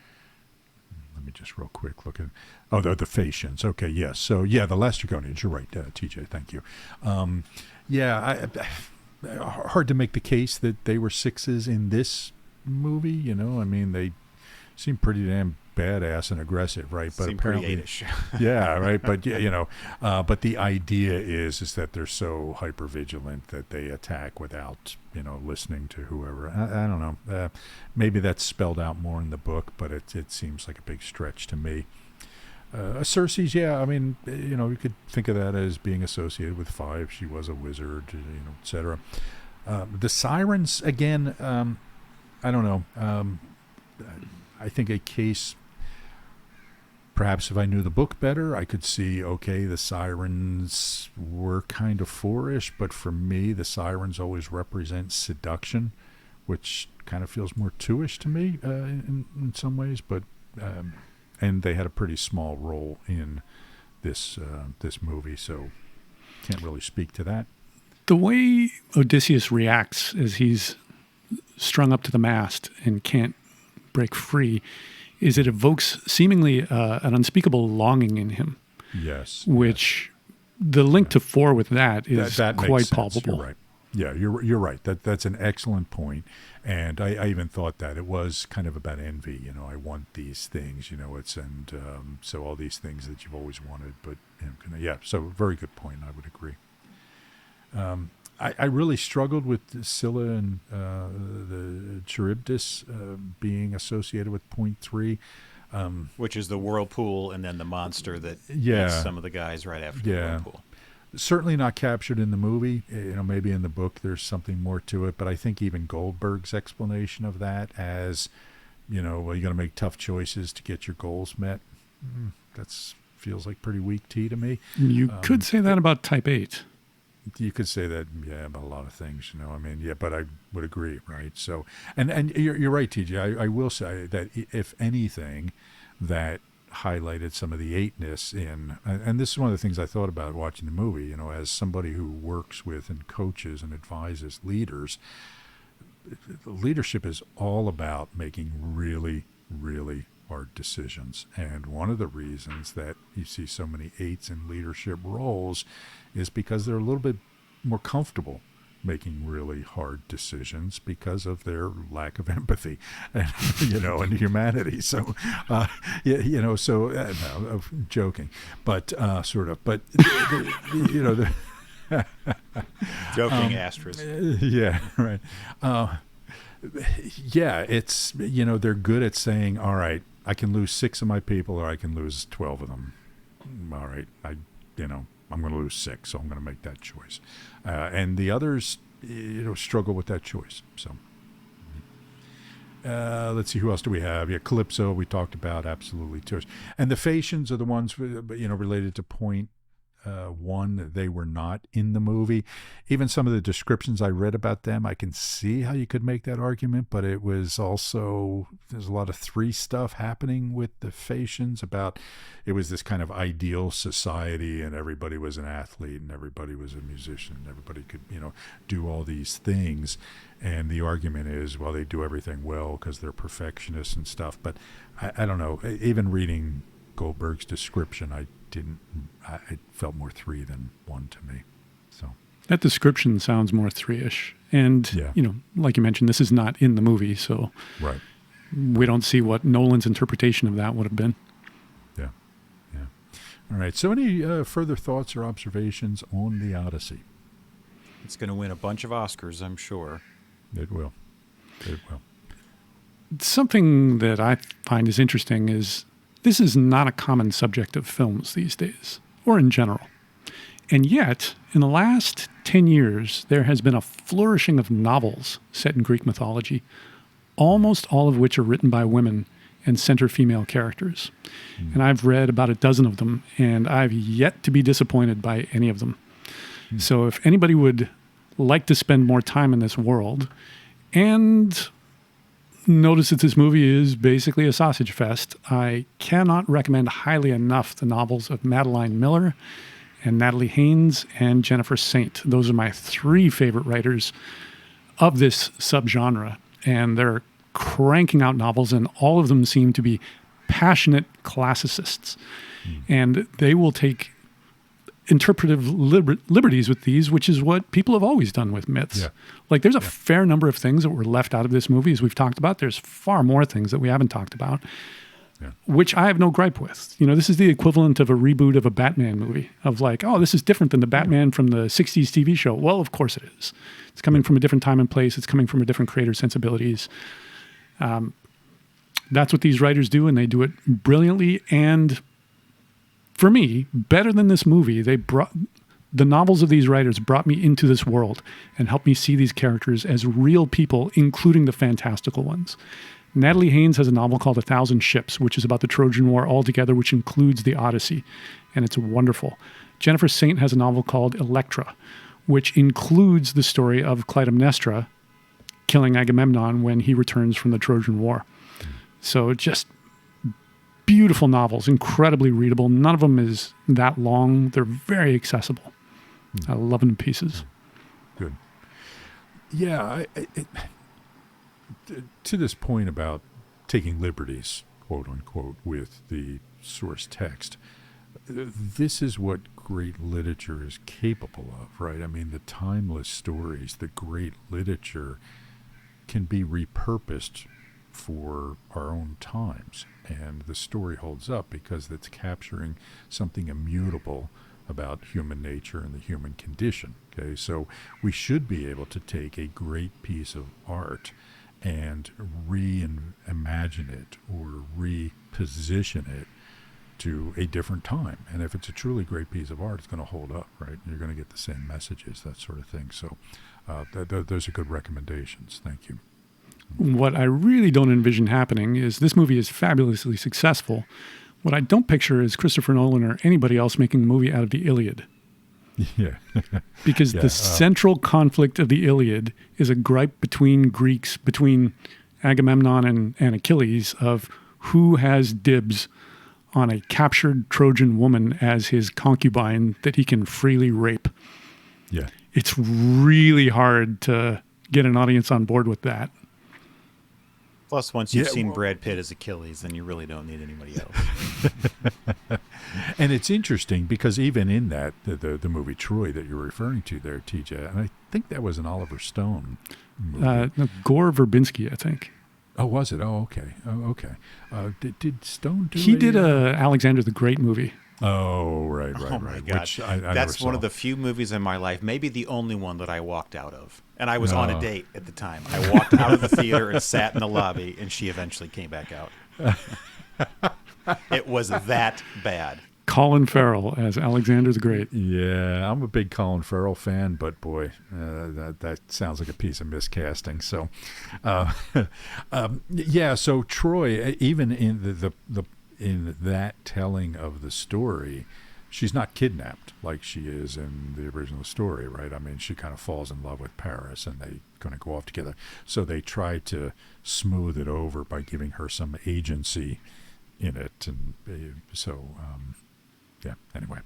Let me just real quick look at. Oh, the Phaeacians. Okay, yes. So the Lastrygonians. You're right, TJ. Thank you. Hard to make the case that they were 6s in this movie. I mean, they seem pretty damn badass and aggressive, right? But seem apparently, pretty 8-ish. Yeah, right. But but the idea is that they're so hyper vigilant that they attack without listening to whoever. I don't know. Maybe that's spelled out more in the book, but it seems like a big stretch to me. Circe's, I mean, you could think of that as being associated with 5. She was a wizard, etc. The sirens, again, I don't know. I think a case, perhaps if I knew the book better, I could see, okay, the sirens were kind of 4-ish, but for me, the sirens always represent seduction, which kind of feels more 2-ish to me in some ways, but and they had a pretty small role in this movie, so can't really speak to that. The way Odysseus reacts as he's strung up to the mast and can't break free is it evokes seemingly an unspeakable longing in him. Yes. Which the link to 4 with that is that quite makes sense. palpable. You're right. Yeah, you're right. That's an excellent point. And I even thought that it was kind of about envy. I want these things. So all these things that you've always wanted. But yeah, so very good point. I would agree. I really struggled with Scylla and the Charybdis being associated with point 3. Which is the whirlpool, and then the monster that Yeah. eats some of the guys right after the Yeah. whirlpool. Certainly not captured in the movie. Maybe in the book there's something more to it, but I think even Goldberg's explanation of that as, well, you got to make tough choices to get your goals met. That's feels like pretty weak tea to me. You could say that about type 8. You could say that, yeah, about a lot of things, yeah, but I would agree, right? So, and you're right, TJ. I will say that if anything, that highlighted some of the eightness in, and this is one of the things I thought about watching the movie, as somebody who works with and coaches and advises leaders, leadership is all about making really, really hard decisions. And one of the reasons that you see so many 8s in leadership roles is because they're a little bit more comfortable making really hard decisions because of their lack of empathy and, and humanity. So, so, no, joking, but sort of, but, Joking asterisk. Yeah, right. Yeah, it's, they're good at saying, all right, I can lose 6 of my people or I can lose 12 of them. All right, I'm going to lose 6, so I'm going to make that choice. And the others, struggle with that choice. So let's see, who else do we have? Yeah, Calypso, we talked about, absolutely. And the Phaeacians are the ones, related to point 1. They were not in the movie. Even some of the descriptions I read about them, I can see how you could make that argument, but it was also, there's a lot of 3 stuff happening with the Phaeacians about, it was this kind of ideal society and everybody was an athlete and everybody was a musician and everybody could, do all these things. And the argument is, well, they do everything well because they're perfectionists and stuff. But I don't know, even reading Goldberg's description, it felt more 3 than 1 to me. So that description sounds more 3-ish. And, Yeah. Like you mentioned, this is not in the movie, so right. we don't see what Nolan's interpretation of that would have been. Yeah. All right. So any further thoughts or observations on the Odyssey? It's going to win a bunch of Oscars, I'm sure. It will. Something that I find is interesting is this is not a common subject of films these days, or in general. And yet, in the last 10 years, there has been a flourishing of novels set in Greek mythology, almost all of which are written by women and center female characters. And I've read about a dozen of them, and I've yet to be disappointed by any of them. So if anybody would like to spend more time in this world and notice that this movie is basically a sausage fest, I cannot recommend highly enough the novels of Madeline Miller and Natalie Haynes and Jennifer Saint. Those are my 3 favorite writers of this subgenre, and they're cranking out novels, and all of them seem to be passionate classicists. And they will take interpretive liberties with these, which is what people have always done with myths. Yeah. Like there's a fair number of things that were left out of this movie, as we've talked about. There's far more things that we haven't talked about, which I have no gripe with. This is the equivalent of a reboot of a Batman movie, of like, oh, this is different than the Batman from the 60s TV show. Well, of course it is. It's coming from a different time and place. It's coming from a different creator sensibilities. That's what these writers do, and they do it brilliantly. And for me, better than this movie, the novels of these writers brought me into this world and helped me see these characters as real people, including the fantastical ones. Natalie Haynes has a novel called 1,000 Ships, which is about the Trojan War altogether, which includes the Odyssey, and it's wonderful. Jennifer Saint has a novel called Electra, which includes the story of Clytemnestra killing Agamemnon when he returns from the Trojan War. So just beautiful novels, incredibly readable. None of them is that long. They're very accessible. I love them to pieces. Good. Yeah, to this point about taking liberties, quote unquote, with the source text, this is what great literature is capable of, right? I mean, the timeless stories, the great literature can be repurposed for our own times. And the story holds up because it's capturing something immutable about human nature and the human condition. Okay, so we should be able to take a great piece of art and reimagine it or reposition it to a different time. And if it's a truly great piece of art, it's going to hold up, right? You're going to get the same messages, that sort of thing. So those are good recommendations. Thank you. What I really don't envision happening is this movie is fabulously successful. What I don't picture is Christopher Nolan or anybody else making a movie out of the Iliad. Yeah. Because the central conflict of the Iliad is a gripe between Greeks, between Agamemnon and Achilles, of who has dibs on a captured Trojan woman as his concubine that he can freely rape. Yeah. It's really hard to get an audience on board with that. Plus, once you've seen Brad Pitt as Achilles, then you really don't need anybody else. And it's interesting because even in that, the movie Troy that you're referring to there, TJ, and I think that was an Oliver Stone movie. No, Gore Verbinski, I think. Oh, was it? Oh, okay. Did Stone do He did a Alexander the Great movie. Oh, right. Oh, my God. Which I That's never one saw. of the few movies in my life, maybe the only one that I walked out of. And I was on a date at the time. I walked out of the theater and sat in the lobby, and she eventually came back out. It was that bad. Colin Farrell as Alexander the Great. Yeah, I'm a big Colin Farrell fan, but boy, that sounds like a piece of miscasting. So, so Troy, even in the in that telling of the story, she's not kidnapped like she is in the original story, right? I mean, she kind of falls in love with Paris, and they kind of go off together. So they try to smooth it over by giving her some agency in it, and anyway,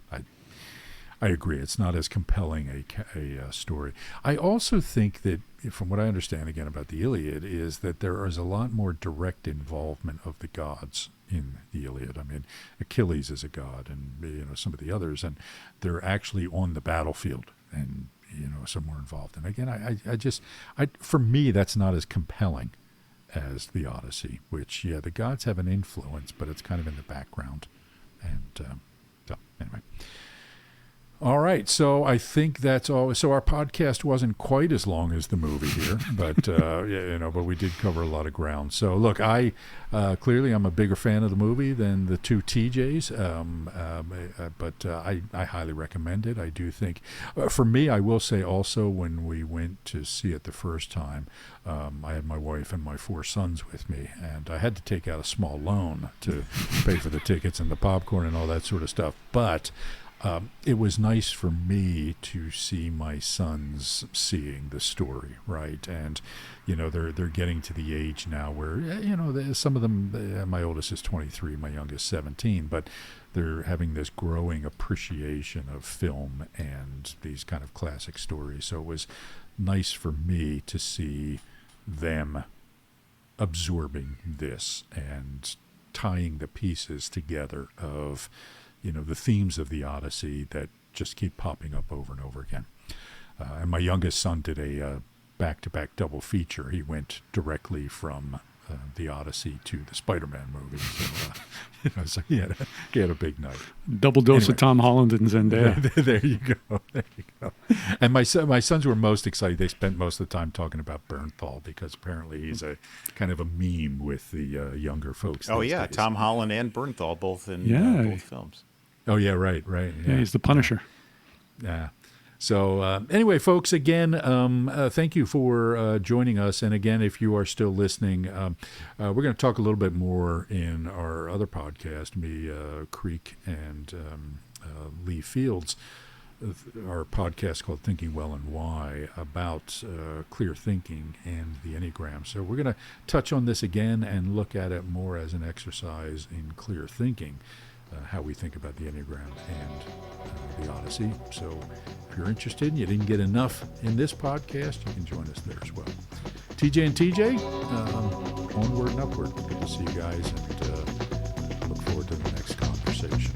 I agree. It's not as compelling a story. I also think that, from what I understand again about the Iliad, is that there is a lot more direct involvement of the gods in the Iliad. I mean, Achilles is a god, and some of the others, and they're actually on the battlefield, and some more involved. And again, I for me, that's not as compelling as the Odyssey, which the gods have an influence, but it's kind of in the background. And so anyway. All right, so I think that's all. So our podcast wasn't quite as long as the movie here, but but we did cover a lot of ground. So look, I clearly I'm a bigger fan of the movie than the two TJs, but I highly recommend it. I do think, for me, I will say also, when we went to see it the first time, I had my wife and my 4 sons with me, and I had to take out a small loan to pay for the tickets and the popcorn and all that sort of stuff, but it was nice for me to see my sons seeing the story, right? And they're getting to the age now where some of them, my oldest is 23, my youngest 17, but they're having this growing appreciation of film and these kind of classic stories. So it was nice for me to see them absorbing this and tying the pieces together of the themes of the Odyssey that just keep popping up over and over again. And my youngest son did a back-to-back double feature. He went directly from the Odyssey to the Spider-Man movie. So he had a big night. Double dose of Tom Holland and Zendaya. There you go. And my sons were most excited. They spent most of the time talking about Bernthal, because apparently he's a kind of a meme with the younger folks. Oh yeah, days. Tom Holland and Bernthal both in both films. Oh yeah, right. Yeah, he's the Punisher. Yeah. So anyway, folks, again, thank you for joining us. And again, if you are still listening, we're going to talk a little bit more in our other podcast, me, Creek, and Lee Fields, our podcast called Thinking Well and Why, about clear thinking and the Enneagram. So we're going to touch on this again and look at it more as an exercise in clear thinking. How we think about the Enneagram and the Odyssey. So if you're interested and you didn't get enough in this podcast, you can join us there as well. TJ and TJ, onward and upward. Good to see you guys, and look forward to the next conversation.